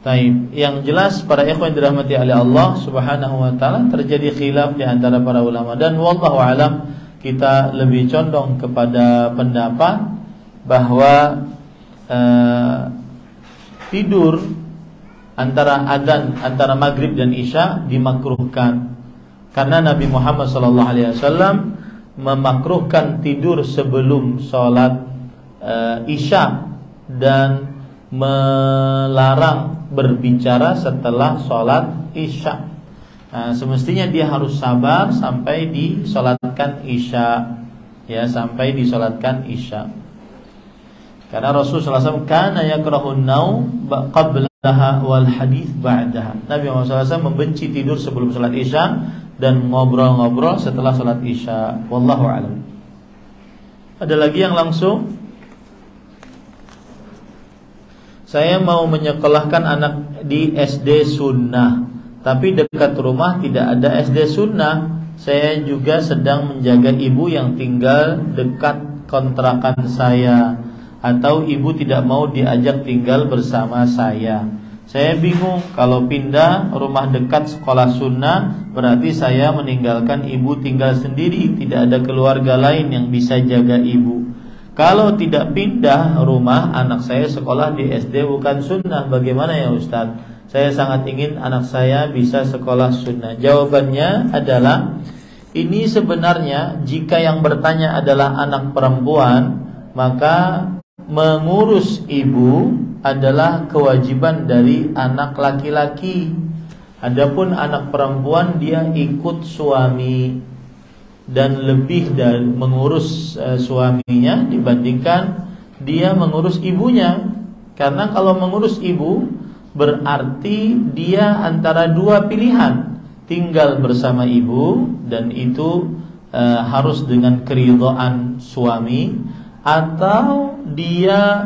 Taib. Yang jelas para ikhwan dirahmati oleh Allah Subhanahu wa taala, terjadi khilaf di antara para ulama, dan wallahu alam kita lebih condong kepada pendapat bahwa tidur antara maghrib dan isya dimakruhkan, karena Nabi Muhammad SAW memakruhkan tidur sebelum sholat isya dan melarang berbicara setelah sholat isya. Semestinya dia harus sabar sampai disolatkan isya, ya, sampai disolatkan isya. Karena Rasulullah SAW kana yakrahun naum qablaha wal hadits ba'daha. Nabi Muhammad SAW membenci tidur sebelum sholat isya dan ngobrol-ngobrol setelah sholat isya. Wallahu a'lam. Ada lagi yang langsung? Saya mau menyekolahkan anak di SD Sunnah, tapi dekat rumah tidak ada SD Sunnah. Saya juga sedang menjaga ibu yang tinggal dekat kontrakan saya, atau ibu tidak mau diajak tinggal bersama saya. Saya bingung, kalau pindah rumah dekat sekolah sunnah berarti saya meninggalkan ibu tinggal sendiri, tidak ada keluarga lain yang bisa jaga ibu. Kalau tidak pindah rumah, anak saya sekolah di SD bukan sunnah, bagaimana ya Ustaz? Saya sangat ingin anak saya bisa sekolah sunnah. Jawabannya adalah, ini sebenarnya jika yang bertanya adalah anak perempuan, maka mengurus ibu adalah kewajiban dari anak laki-laki. Adapun anak perempuan, dia ikut suami dan lebih dari mengurus suaminya dibandingkan dia mengurus ibunya. Karena kalau mengurus ibu berarti dia antara dua pilihan, tinggal bersama ibu dan itu harus dengan keridhaan suami, atau dia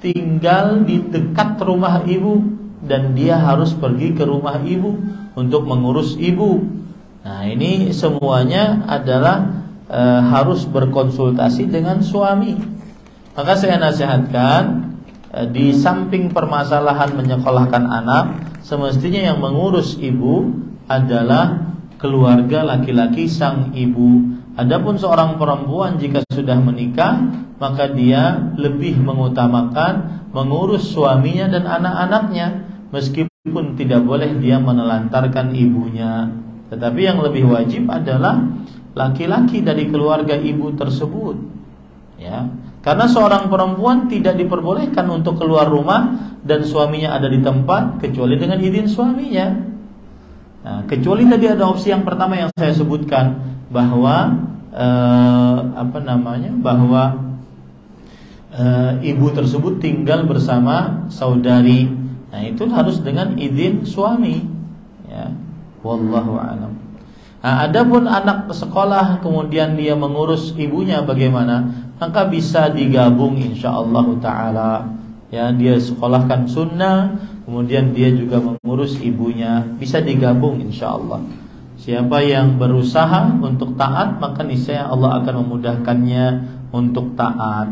tinggal di dekat rumah ibu dan dia harus pergi ke rumah ibu untuk mengurus ibu. Nah, ini semuanya adalah harus berkonsultasi dengan suami. Maka saya nasihatkan, di samping permasalahan menyekolahkan anak, semestinya yang mengurus ibu adalah keluarga laki-laki sang ibu. Adapun seorang perempuan jika sudah menikah, maka dia lebih mengutamakan mengurus suaminya dan anak-anaknya, meskipun tidak boleh dia menelantarkan ibunya. Tetapi yang lebih wajib adalah laki-laki dari keluarga ibu tersebut, ya. Karena seorang perempuan tidak diperbolehkan untuk keluar rumah dan suaminya ada di tempat kecuali dengan izin suaminya. Nah, kecuali tadi ada opsi yang pertama yang saya sebutkan, bahwa bahwa ibu tersebut tinggal bersama saudari. Nah, itu harus dengan izin suami, ya. Wallahu a'lam. Nah, adapun anak sekolah kemudian dia mengurus ibunya bagaimana? Maka bisa digabung insyaallah taala. Ya, dia sekolahkan sunnah, kemudian dia juga mengurus ibunya, bisa digabung insyaallah. Siapa yang berusaha untuk taat, maka niscaya Allah akan memudahkannya untuk taat.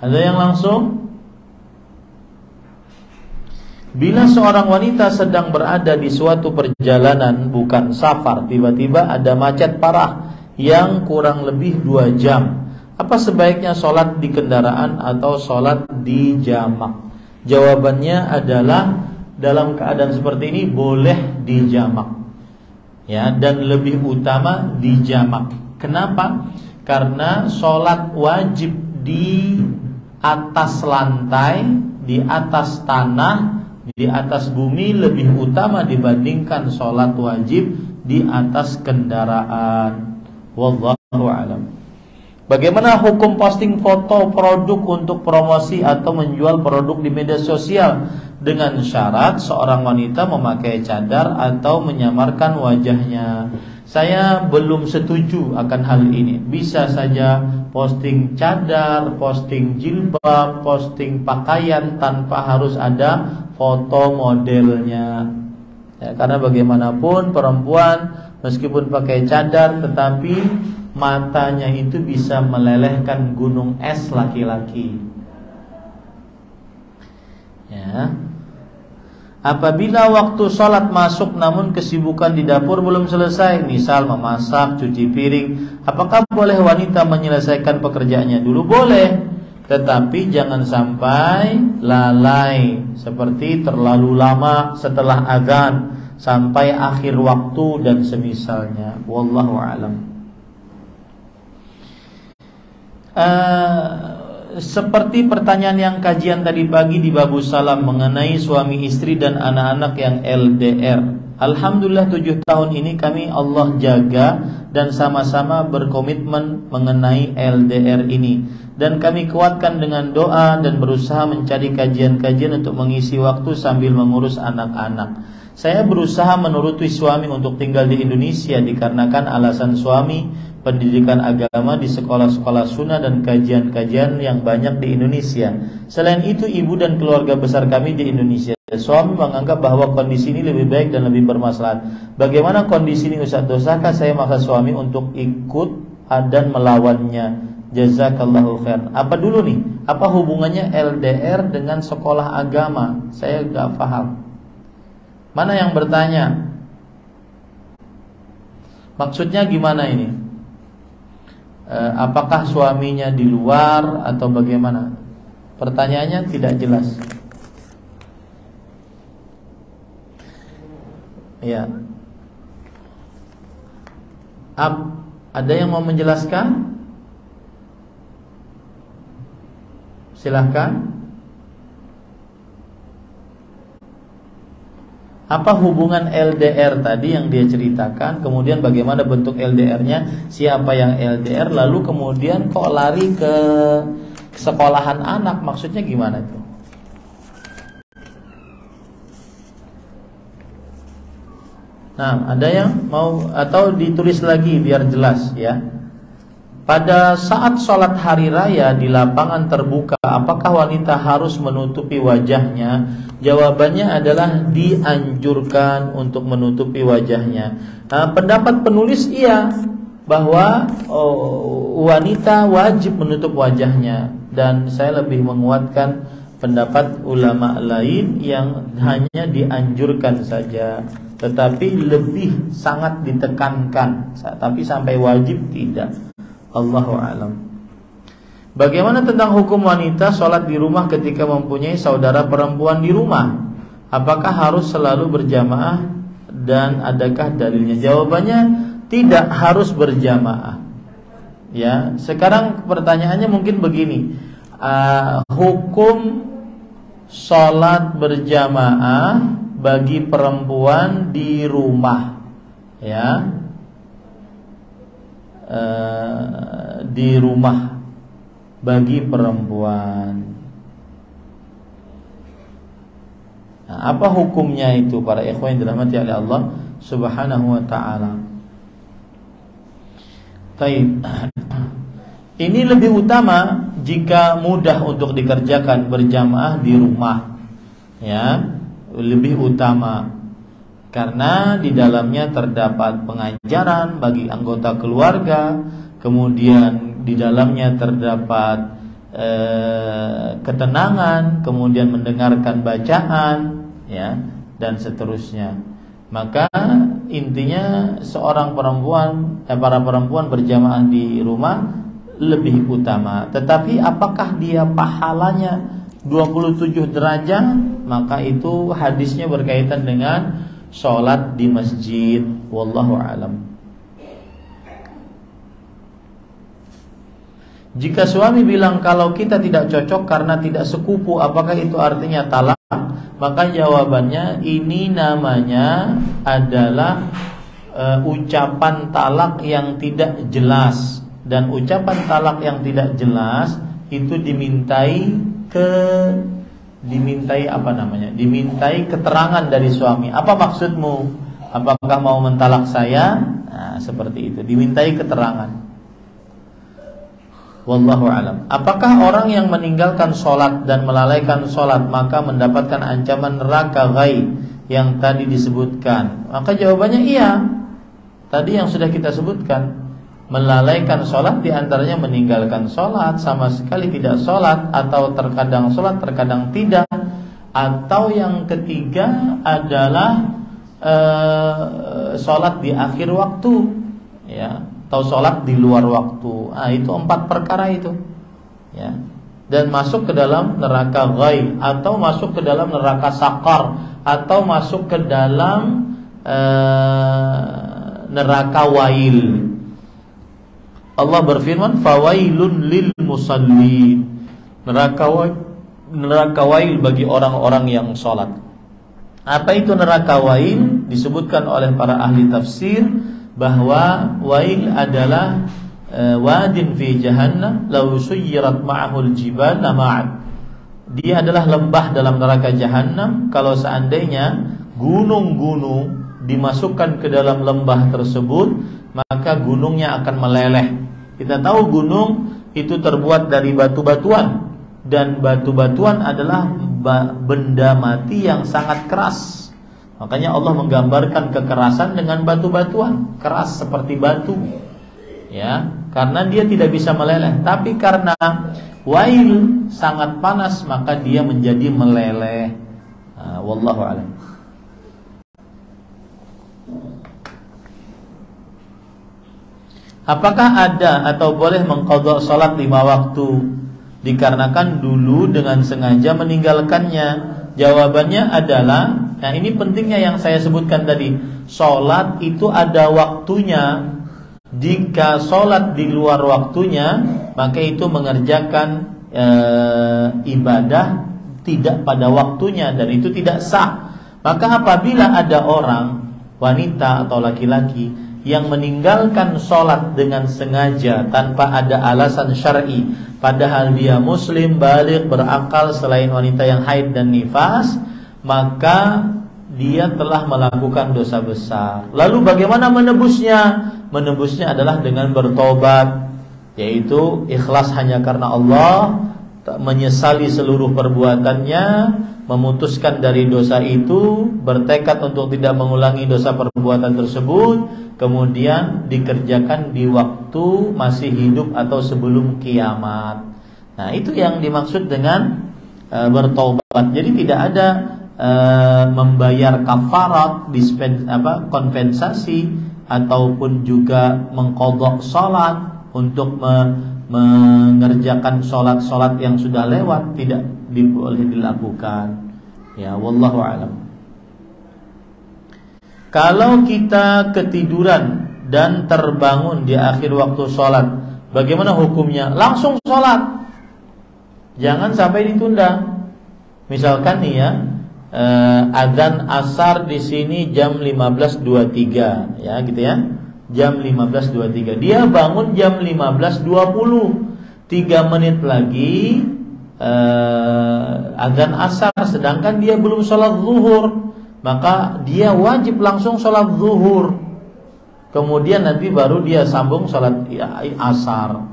Ada yang langsung? Bila seorang wanita sedang berada di suatu perjalanan, bukan safar, tiba-tiba ada macet parah yang kurang lebih 2 jam, apa sebaiknya sholat di kendaraan atau sholat di jamak? Jawabannya adalah, dalam keadaan seperti ini boleh di jamak, ya, dan lebih utama di jamak. Kenapa? Karena sholat wajib di atas lantai, di atas tanah, di atas bumi lebih utama dibandingkan sholat wajib di atas kendaraan. Wallahu a'lam. Bagaimana hukum posting foto produk untuk promosi atau menjual produk di media sosial dengan syarat seorang wanita memakai cadar atau menyamarkan wajahnya? Saya belum setuju akan hal ini. Bisa saja posting cadar, posting jilbab, posting pakaian tanpa harus ada foto modelnya, ya, karena bagaimanapun perempuan meskipun pakai cadar tetapi matanya itu bisa melelehkan gunung es laki-laki, ya. Apabila waktu sholat masuk namun kesibukan di dapur belum selesai, misal memasak, cuci piring, apakah boleh wanita menyelesaikan pekerjaannya dulu? Boleh. tetapi jangan sampai lalai seperti terlalu lama setelah azan sampai akhir waktu dan semisalnya. Wallahu a'lam. Seperti pertanyaan yang kajian tadi pagi di Babu Salam mengenai suami istri dan anak-anak yang LDR. Alhamdulillah 7 tahun ini kami Allah jaga dan sama-sama berkomitmen mengenai LDR ini. Dan kami kuatkan dengan doa dan berusaha mencari kajian-kajian untuk mengisi waktu sambil mengurus anak-anak. Saya berusaha menuruti suami untuk tinggal di Indonesia dikarenakan alasan suami pendidikan agama di sekolah-sekolah sunnah dan kajian-kajian yang banyak di Indonesia. Selain itu ibu dan keluarga besar kami di Indonesia. Suami menganggap bahwa kondisi ini lebih baik dan lebih bermaslahat. Bagaimana kondisi ini Ustaz? Dosakah saya maksa suami untuk ikut dan melawannya? Jazakallahu khair. Apa dulu nih? Apa hubungannya LDR dengan sekolah agama? Saya gak paham. Mana yang bertanya? Maksudnya gimana ini? Apakah suaminya di luar atau bagaimana? Pertanyaannya tidak jelas. Ya. Ada yang mau menjelaskan? Silahkan. Apa hubungan LDR tadi yang dia ceritakan? Kemudian bagaimana bentuk LDR-nya? Siapa yang LDR? Lalu kemudian kok lari ke sekolahan anak? Maksudnya gimana itu? Nah, ada yang mau atau ditulis lagi biar jelas ya. Pada saat sholat hari raya di lapangan terbuka, apakah wanita harus menutupi wajahnya? Jawabannya adalah dianjurkan untuk menutupi wajahnya. Nah, pendapat penulis iya, bahwa wanita wajib menutup wajahnya. Dan saya lebih menguatkan pendapat ulama lain yang hanya dianjurkan saja, tetapi lebih sangat ditekankan, tapi sampai wajib tidak. Allahu a'lam. Bagaimana tentang hukum wanita sholat di rumah ketika mempunyai saudara perempuan di rumah? Apakah harus selalu berjamaah dan adakah dalilnya? Jawabannya tidak harus berjamaah. Ya, sekarang pertanyaannya mungkin begini. Hukum sholat berjamaah bagi perempuan di rumah, ya. Di rumah bagi perempuan. Nah, apa hukumnya itu para ikhwan yang dirahmati oleh Allah Subhanahu wa taala? Baik. Ini lebih utama jika mudah untuk dikerjakan berjamaah di rumah. Ya, lebih utama. Karena di dalamnya terdapat pengajaran bagi anggota keluarga, kemudian di dalamnya terdapat ketenangan, kemudian mendengarkan bacaan, ya, dan seterusnya. Maka intinya seorang perempuan, para perempuan berjamaah di rumah lebih utama. Tetapi apakah dia pahalanya 27 derajat? Maka itu hadisnya berkaitan dengan sholat di masjid. Wallahu a'lam. Jika suami bilang kalau kita tidak cocok karena tidak sekupu, apakah itu artinya talak? Maka jawabannya ini namanya adalah ucapan talak yang tidak jelas. Dan ucapan talak yang tidak jelas itu dimintai keterangan dari suami. Apa maksudmu? Apakah mau mentalak saya? Nah, seperti itu. Dimintai keterangan. Wallahu alam. Apakah orang yang meninggalkan sholat dan melalaikan sholat maka mendapatkan ancaman neraka ghaib yang tadi disebutkan? Maka jawabannya iya. Tadi yang sudah kita sebutkan. Melalaikan sholat diantaranya meninggalkan sholat, sama sekali tidak sholat, atau terkadang sholat, terkadang tidak. Atau yang ketiga adalah sholat di akhir waktu, ya, atau sholat di luar waktu. Itu 4 perkara itu, ya. dan masuk ke dalam neraka ghail, atau masuk ke dalam neraka saqar, atau masuk ke dalam neraka wail. Allah berfirman, fawailun lil musallin. Neraka wail bagi orang-orang yang sholat. Apa itu neraka wail? Disebutkan oleh para ahli tafsir bahwa wail adalah wadin fi jahannam law suyyirat ma'ahul jibal lama'at. Dia adalah lembah dalam neraka jahanam. Kalau seandainya gunung-gunung dimasukkan ke dalam lembah tersebut, maka gunungnya akan meleleh. Kita tahu gunung itu terbuat dari batu-batuan, dan batu-batuan adalah benda mati yang sangat keras. Makanya Allah menggambarkan kekerasan dengan batu-batuan, keras seperti batu. Ya, karena dia tidak bisa meleleh. Tapi karena wail sangat panas, maka dia menjadi meleleh. Wallahu a'lam. Apakah ada atau boleh mengqadha salat 5 waktu dikarenakan dulu dengan sengaja meninggalkannya? Jawabannya adalah, nah ini pentingnya yang saya sebutkan tadi. Salat itu ada waktunya. Jika salat di luar waktunya, maka itu mengerjakan ibadah tidak pada waktunya, dan itu tidak sah. Maka apabila ada orang, wanita atau laki-laki, yang meninggalkan sholat dengan sengaja tanpa ada alasan syar'i, padahal dia muslim, baligh, berakal selain wanita yang haid dan nifas, maka dia telah melakukan dosa besar. Lalu bagaimana menebusnya? Menebusnya adalah dengan bertobat, yaitu ikhlas hanya karena Allah, menyesali seluruh perbuatannya, memutuskan dari dosa itu, bertekad untuk tidak mengulangi dosa perbuatan tersebut, kemudian dikerjakan di waktu masih hidup atau sebelum kiamat. Nah, itu yang dimaksud dengan bertobat. Jadi tidak ada membayar kafarat, kompensasi, ataupun juga mengqadha salat untuk mengerjakan salat-salat yang sudah lewat, tidak boleh dilakukan. Ya, wallahu a'lam. Kalau kita ketiduran dan terbangun di akhir waktu sholat, bagaimana hukumnya? Langsung sholat, jangan sampai ditunda. Misalkan nih ya, adzan asar di sini jam 15.23, ya gitu ya, jam 15.23. Dia bangun jam 15.20, 3 menit lagi adzan asar, sedangkan dia belum sholat zuhur, maka dia wajib langsung sholat zuhur. Kemudian nanti baru dia sambung sholat asar.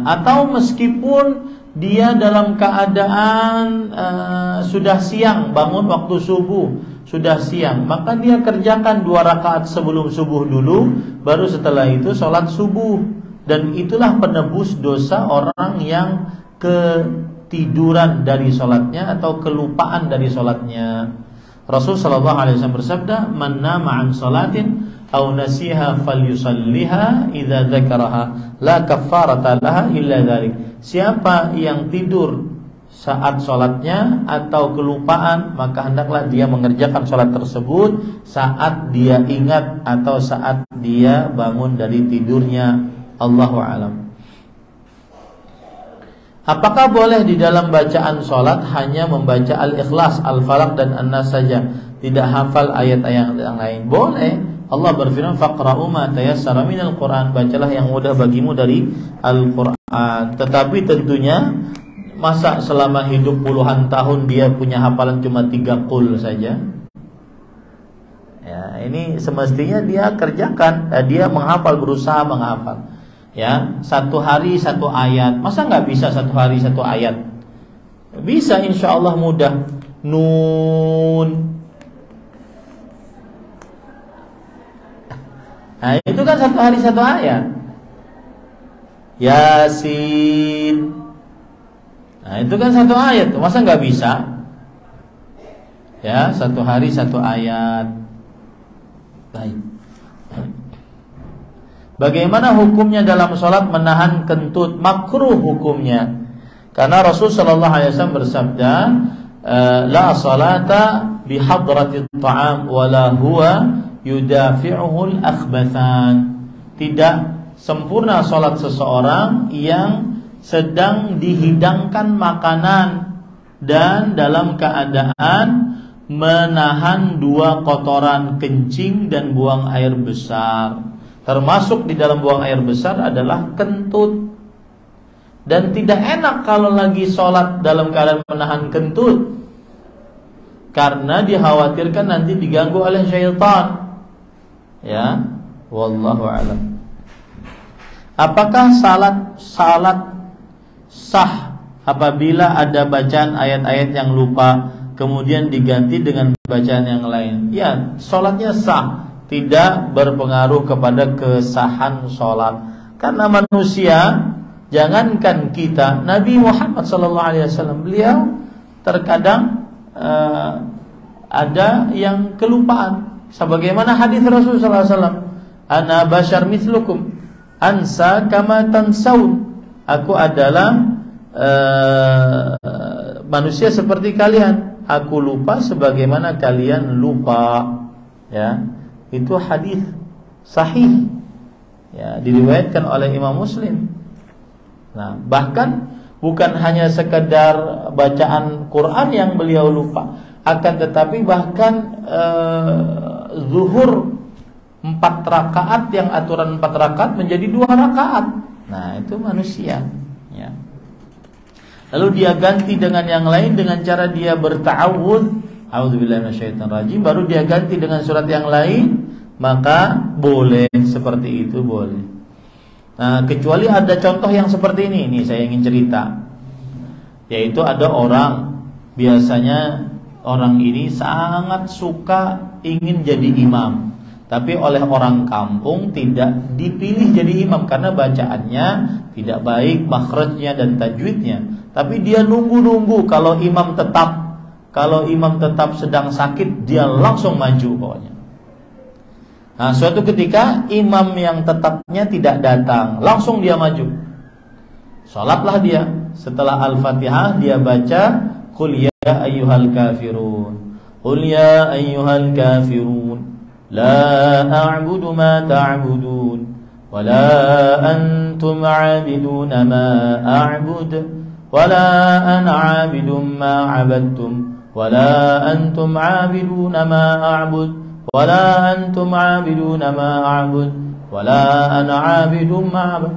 Atau meskipun dia dalam keadaan sudah siang, bangun waktu subuh, sudah siang, maka dia kerjakan 2 rakaat sebelum subuh dulu, baru setelah itu sholat subuh. Dan itulah penebus dosa orang yang ketiduran dari sholatnya atau kelupaan dari sholatnya. Rasul sallallahu alaihi wasallam bersabda, "Man nama an salatin aw nasiha falyusalliha idza dzakaraha la kaffarata laha illa dzalik." Siapa yang tidur saat sholatnya atau kelupaan, maka hendaklah dia mengerjakan sholat tersebut saat dia ingat atau saat dia bangun dari tidurnya. Allahu a'lam. Apakah boleh di dalam bacaan sholat hanya membaca Al-Ikhlas, Al-Falaq dan An-Nas saja, tidak hafal ayat-ayat yang lain? Boleh. Allah berfirman, faqra'u ma tayassara minal Qur'an, bacalah yang mudah bagimu dari Al-Qur'an. Tetapi tentunya, masa selama hidup puluhan tahun dia punya hafalan cuma 3 qul saja? Ya, ini semestinya dia kerjakan, dia menghafal, berusaha menghafal. Ya, 1 hari 1 ayat. Masa nggak bisa 1 hari 1 ayat? Bisa, insya Allah mudah. Nun. Nah, itu kan 1 hari 1 ayat. Yasin. Nah, itu kan 1 ayat. Masa nggak bisa? Ya, 1 hari 1 ayat. Baik. Bagaimana hukumnya dalam sholat menahan kentut? Makruh hukumnya. Karena Rasul sallallahu alaihi wasallam bersabda, la salata bi hadratit ta'am wala huwa yudafi'uhu al-akhbathan. Tidak sempurna salat seseorang yang sedang dihidangkan makanan dan dalam keadaan menahan dua kotoran, kencing dan buang air besar. Termasuk di dalam buang air besar adalah kentut. Dan tidak enak kalau lagi sholat dalam keadaan menahan kentut, karena dikhawatirkan nanti diganggu oleh syaitan. Ya, wallahu a'lam. Apakah salat sah apabila ada bacaan ayat-ayat yang lupa kemudian diganti dengan bacaan yang lain? Ya, sholatnya sah, tidak berpengaruh kepada kesahan sholat. Karena manusia, jangankan kita, Nabi Muhammad SAW, beliau terkadang ada yang kelupaan. Sebagaimana hadis Rasulullah SAW, ana bashar mithlukum, ansa kama tansaun. Aku adalah manusia seperti kalian, aku lupa sebagaimana kalian lupa. Ya, itu hadis sahih. Ya, diriwayatkan oleh Imam Muslim. Nah, bahkan bukan hanya sekedar bacaan Quran yang beliau lupa, akan tetapi bahkan zuhur 4 rakaat yang aturan 4 rakaat menjadi 2 rakaat. Nah, itu manusia, ya. Lalu dia ganti dengan yang lain dengan cara dia berta'awudz, a'udzubillahi minasyaitonirrajim, baru dia ganti dengan surat yang lain, maka boleh seperti itu, boleh. Nah, kecuali ada contoh yang seperti ini. Ini saya ingin cerita. Yaitu ada orang, biasanya orang ini sangat suka ingin jadi imam, tapi oleh orang kampung tidak dipilih jadi imam karena bacaannya tidak baik, makhrajnya dan tajwidnya. Tapi dia nunggu-nunggu kalau imam tetap sedang sakit, dia langsung maju pokoknya. Nah, suatu ketika imam yang tetapnya tidak datang, langsung dia maju. Salatlah dia. Setelah Al-Fatihah dia baca Qul ya ayyuhal kafirun. Qul ya ayyuhal kafirun. La a'budu ma ta'budun wa la antum 'abiduna ma a'bud wa la ana 'abidun ma 'abadtum wa la antum 'abiduna ma a'bud wala antum 'abiduna ma a'bud wala ana 'abidun ma a'bud.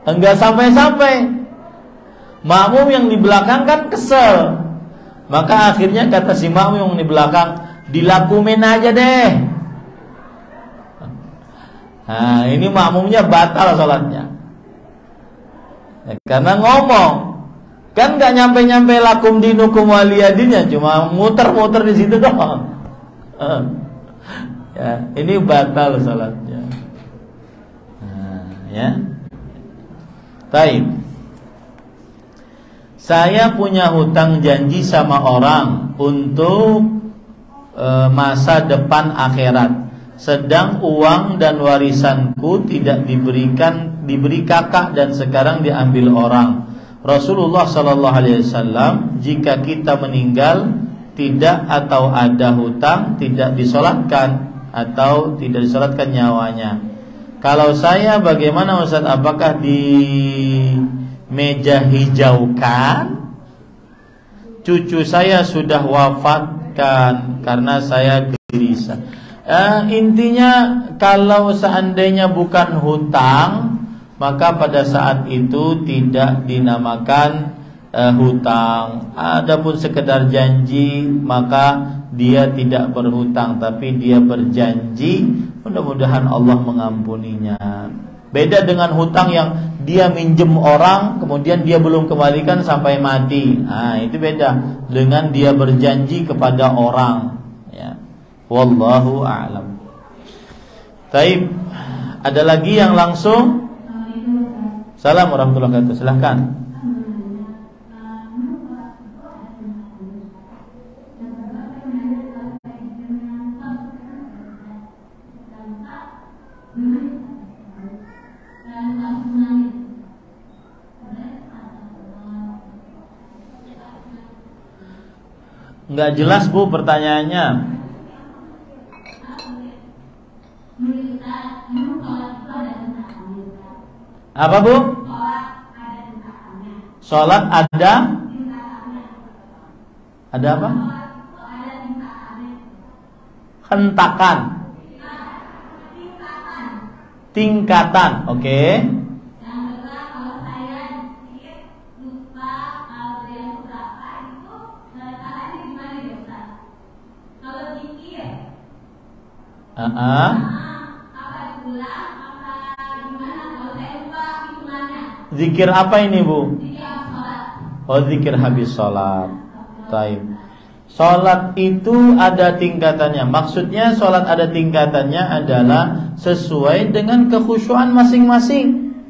Enggak sampai-sampai. Makmum yang di belakang kan kesel. Maka akhirnya kata si makmum yang di belakang, dilakumin aja deh. Nah, ini makmumnya batal sholatnya. Ya, karena ngomong kan nggak nyampe lakum dinukum waliyadinnya, cuma muter-muter di situ doang. Ya, ini batal salatnya. Nah, ya. Baik. Saya punya hutang janji sama orang untuk masa depan akhirat. Sedang uang dan warisanku tidak diberi kakak dan sekarang diambil orang. Rasulullah SAW, jika kita meninggal tidak atau ada hutang, tidak disolatkan atau tidak disolatkan nyawanya. Kalau saya bagaimana Ustaz? Apakah di meja hijaukan? Cucu saya sudah wafatkan karena saya gelisah. Intinya kalau seandainya bukan hutang, maka pada saat itu tidak dinamakan hutang. Adapun sekedar janji, maka dia tidak berhutang, tapi dia berjanji. Mudah-mudahan Allah mengampuninya. Beda dengan hutang yang dia minjem orang, kemudian dia belum kembalikan sampai mati. Nah, itu beda dengan dia berjanji kepada orang. Ya. Wallahu a'lam. Taib. Ada lagi yang langsung? Salam warahmatullahi wabarakatuh. Silahkan. Nggak jelas Bu pertanyaannya. Apa Bu? Sholat ada apa? Hentakan, tingkatan. Oke. Zikir apa ini Bu? Oh, zikir habis sholat. Taib. Sholat itu ada tingkatannya. Maksudnya sholat ada tingkatannya adalah sesuai dengan kekhusyuan masing-masing.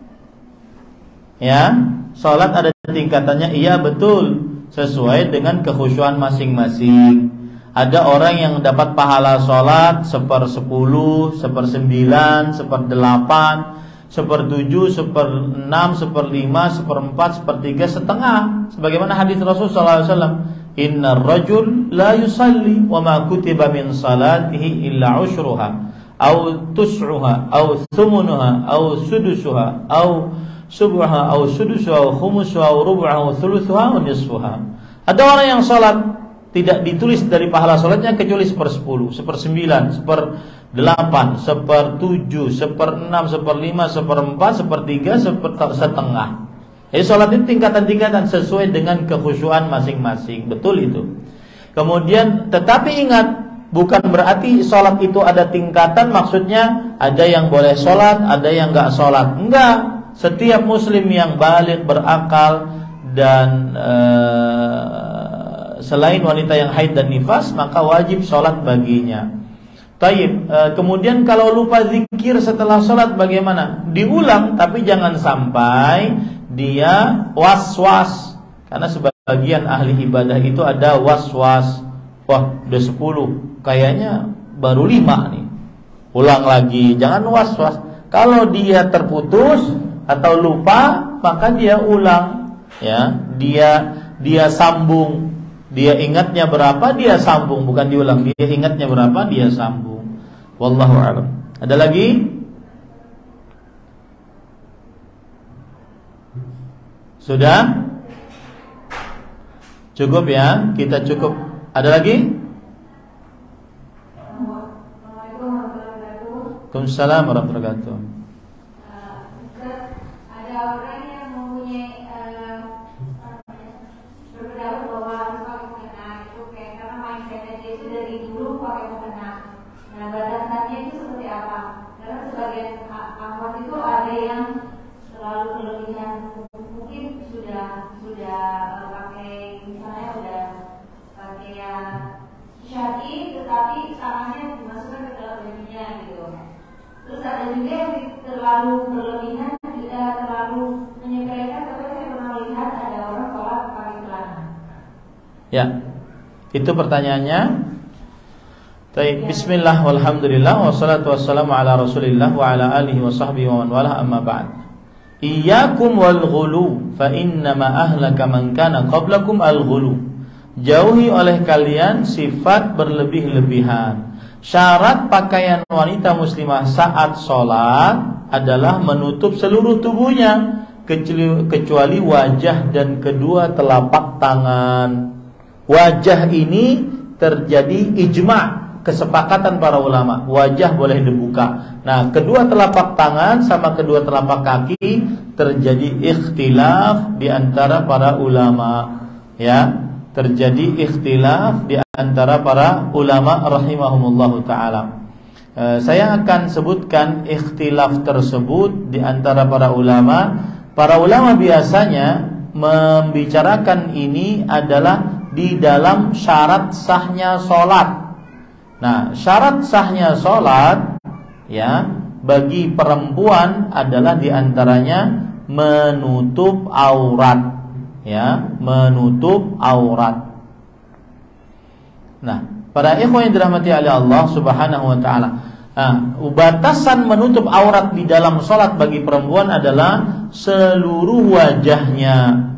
Ya, sholat ada tingkatannya. Iya betul, sesuai dengan kekhusyuan masing-masing. Ada orang yang dapat pahala sholat 1/10, 1/9, 1/8, 1/7, 1/6, 1/5, 1/4, 1/3, setengah. Sebagaimana hadis Rasulullah SAW, Inna rajul la yusalli wa ma kutiba min salatihi illa ushruha aw tus'uha aw thumunuha aw sudusuha aw subha aw sudusuha aw khumusuha aw rubuha aw thuluthuha aw nisfuha. Ada orang yang salat tidak ditulis dari pahala salatnya kecuali 1/10, 1/9, 1/8, 1/7, 1/6, 1/5, 1/4, 1/3, 1/setengah. Jadi sholat itu tingkatan-tingkatan sesuai dengan kekhusyuan masing-masing. Betul itu. Kemudian tetapi ingat, bukan berarti sholat itu ada tingkatan. Maksudnya ada yang boleh sholat, ada yang gak sholat. Enggak. Setiap muslim yang baligh, berakal, dan selain wanita yang haid dan nifas, maka wajib sholat baginya. Taib. Kemudian kalau lupa zikir setelah sholat bagaimana? Diulang, tapi jangan sampai dia was-was. Karena sebagian ahli ibadah itu ada was-was. Wah, udah 10, kayaknya baru 5 nih. Ulang lagi, jangan was-was. Kalau dia terputus atau lupa, maka dia ulang. Ya, dia sambung. Dia ingatnya berapa, dia sambung, bukan diulang. Dia ingatnya berapa, dia sambung. Wallahu a'lam. Ada lagi? Sudah? Cukup ya? Kita cukup. Ada lagi? Waalaikumsalam warahmatullahi wabarakatuh. Ada orang yang mempunyai berpendapat bahwa harus pakai mukena itu kayak karena mindsetnya dia itu dari dulu pakai mukena. Nah, batasannya itu seperti apa? Karena sebagian akhwat itu ada yang terlalu berlebihan. Mungkin sudah pakai, misalnya udah pakai yang syar'i, tetapi tangannya dimasukkan ke dalam bajunya gitu. Terus ada juga yang terlalu berlebihan, juga terlalu menyepelekan. Tapi saya pernah lihat ada orang sholat pakai celana. Ya, itu pertanyaannya. Bismillah, walhamdulillah, wassalatu wassalamu ala rasulillah wa ala alihi wa sahbihi wa man wala, amma ba'd. Iyyakum wal ghulu fa innama ahlaka man kana qablakum al ghulu. Jauhi oleh kalian sifat berlebih-lebihan. Syarat pakaian wanita muslimah saat sholat adalah menutup seluruh tubuhnya kecuali wajah dan kedua telapak tangan. Wajah ini terjadi ijma', kesepakatan para ulama. Wajah boleh dibuka. Nah, kedua telapak tangan sama kedua telapak kaki terjadi ikhtilaf di antara para ulama. Ya, terjadi ikhtilaf di antara para ulama rahimahumullahu taala. Saya akan sebutkan ikhtilaf tersebut di antara para ulama. Para ulama biasanya membicarakan ini adalah di dalam syarat sahnya sholat. Nah, syarat sahnya sholat ya bagi perempuan adalah diantaranya menutup aurat, ya, menutup aurat. Nah, para ikhwan yang dirahmati oleh Allah Subhanahu wa taala, batasan menutup aurat di dalam sholat bagi perempuan adalah seluruh wajahnya.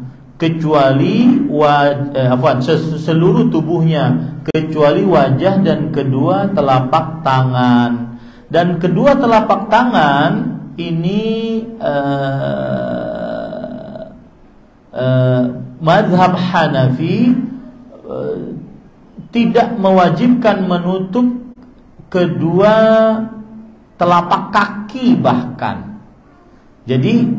kecuali seluruh tubuhnya kecuali wajah dan kedua telapak tangan. Dan kedua telapak tangan ini mazhab Hanafi tidak mewajibkan menutup kedua telapak kaki bahkan. Jadi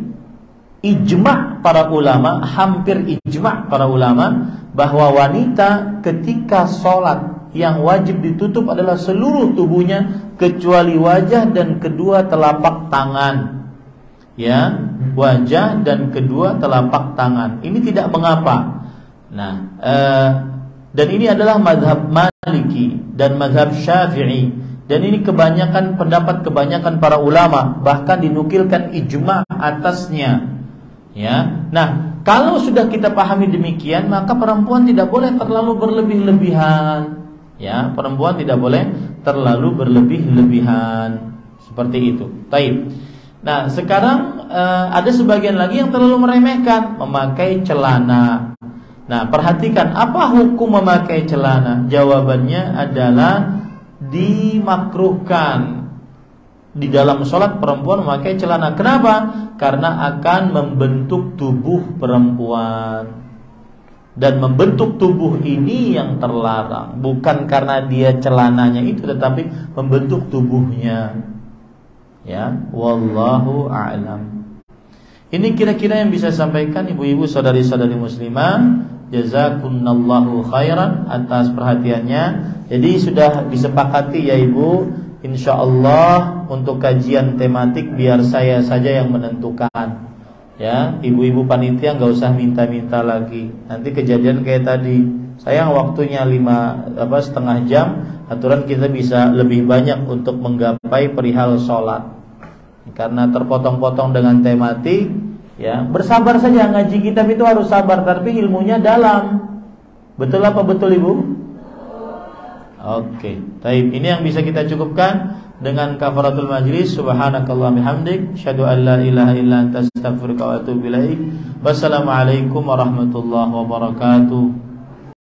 ijma' para ulama, hampir ijma' para ulama bahwa wanita ketika sholat yang wajib ditutup adalah seluruh tubuhnya kecuali wajah dan kedua telapak tangan. Ya, wajah dan kedua telapak tangan. Ini tidak mengapa. Nah, dan ini adalah mazhab Maliki dan mazhab Syafi'i. Dan ini pendapat kebanyakan para ulama, bahkan dinukilkan ijma' atasnya. Ya. Nah, kalau sudah kita pahami demikian, maka perempuan tidak boleh terlalu berlebih-lebihan. Ya, perempuan tidak boleh terlalu berlebih-lebihan seperti itu. Taib. Nah, sekarang ada sebagian lagi yang terlalu meremehkan memakai celana. Nah, perhatikan apa hukum memakai celana? Jawabannya adalah dimakruhkan di dalam sholat perempuan memakai celana. Kenapa? Karena akan membentuk tubuh perempuan. Dan membentuk tubuh ini yang terlarang, bukan karena dia celananya itu, tetapi membentuk tubuhnya. Ya, wallahu a'lam. Ini kira-kira yang bisa sampaikan ibu-ibu, saudari-saudari muslimah. Jazakumullahu khairan atas perhatiannya. Jadi sudah disepakati ya ibu, insyaallah untuk kajian tematik biar saya saja yang menentukan. Ya, ibu-ibu panitia nggak usah minta-minta lagi. Nanti kejadian kayak tadi. Sayang waktunya setengah jam. Aturan kita bisa lebih banyak untuk menggapai perihal sholat. Karena terpotong-potong dengan tematik. Ya, bersabar saja, ngaji kitab itu harus sabar, tapi ilmunya dalam. Betul apa betul ibu? Oke, baik. Ini yang bisa kita cukupkan dengan kafaratul majlis. Subhanakallahumma bihamdik, asyhadu an la ilaha illa anta, astaghfiruka wa atubu ilaik. Wassalamualaikum warahmatullahi wabarakatuh.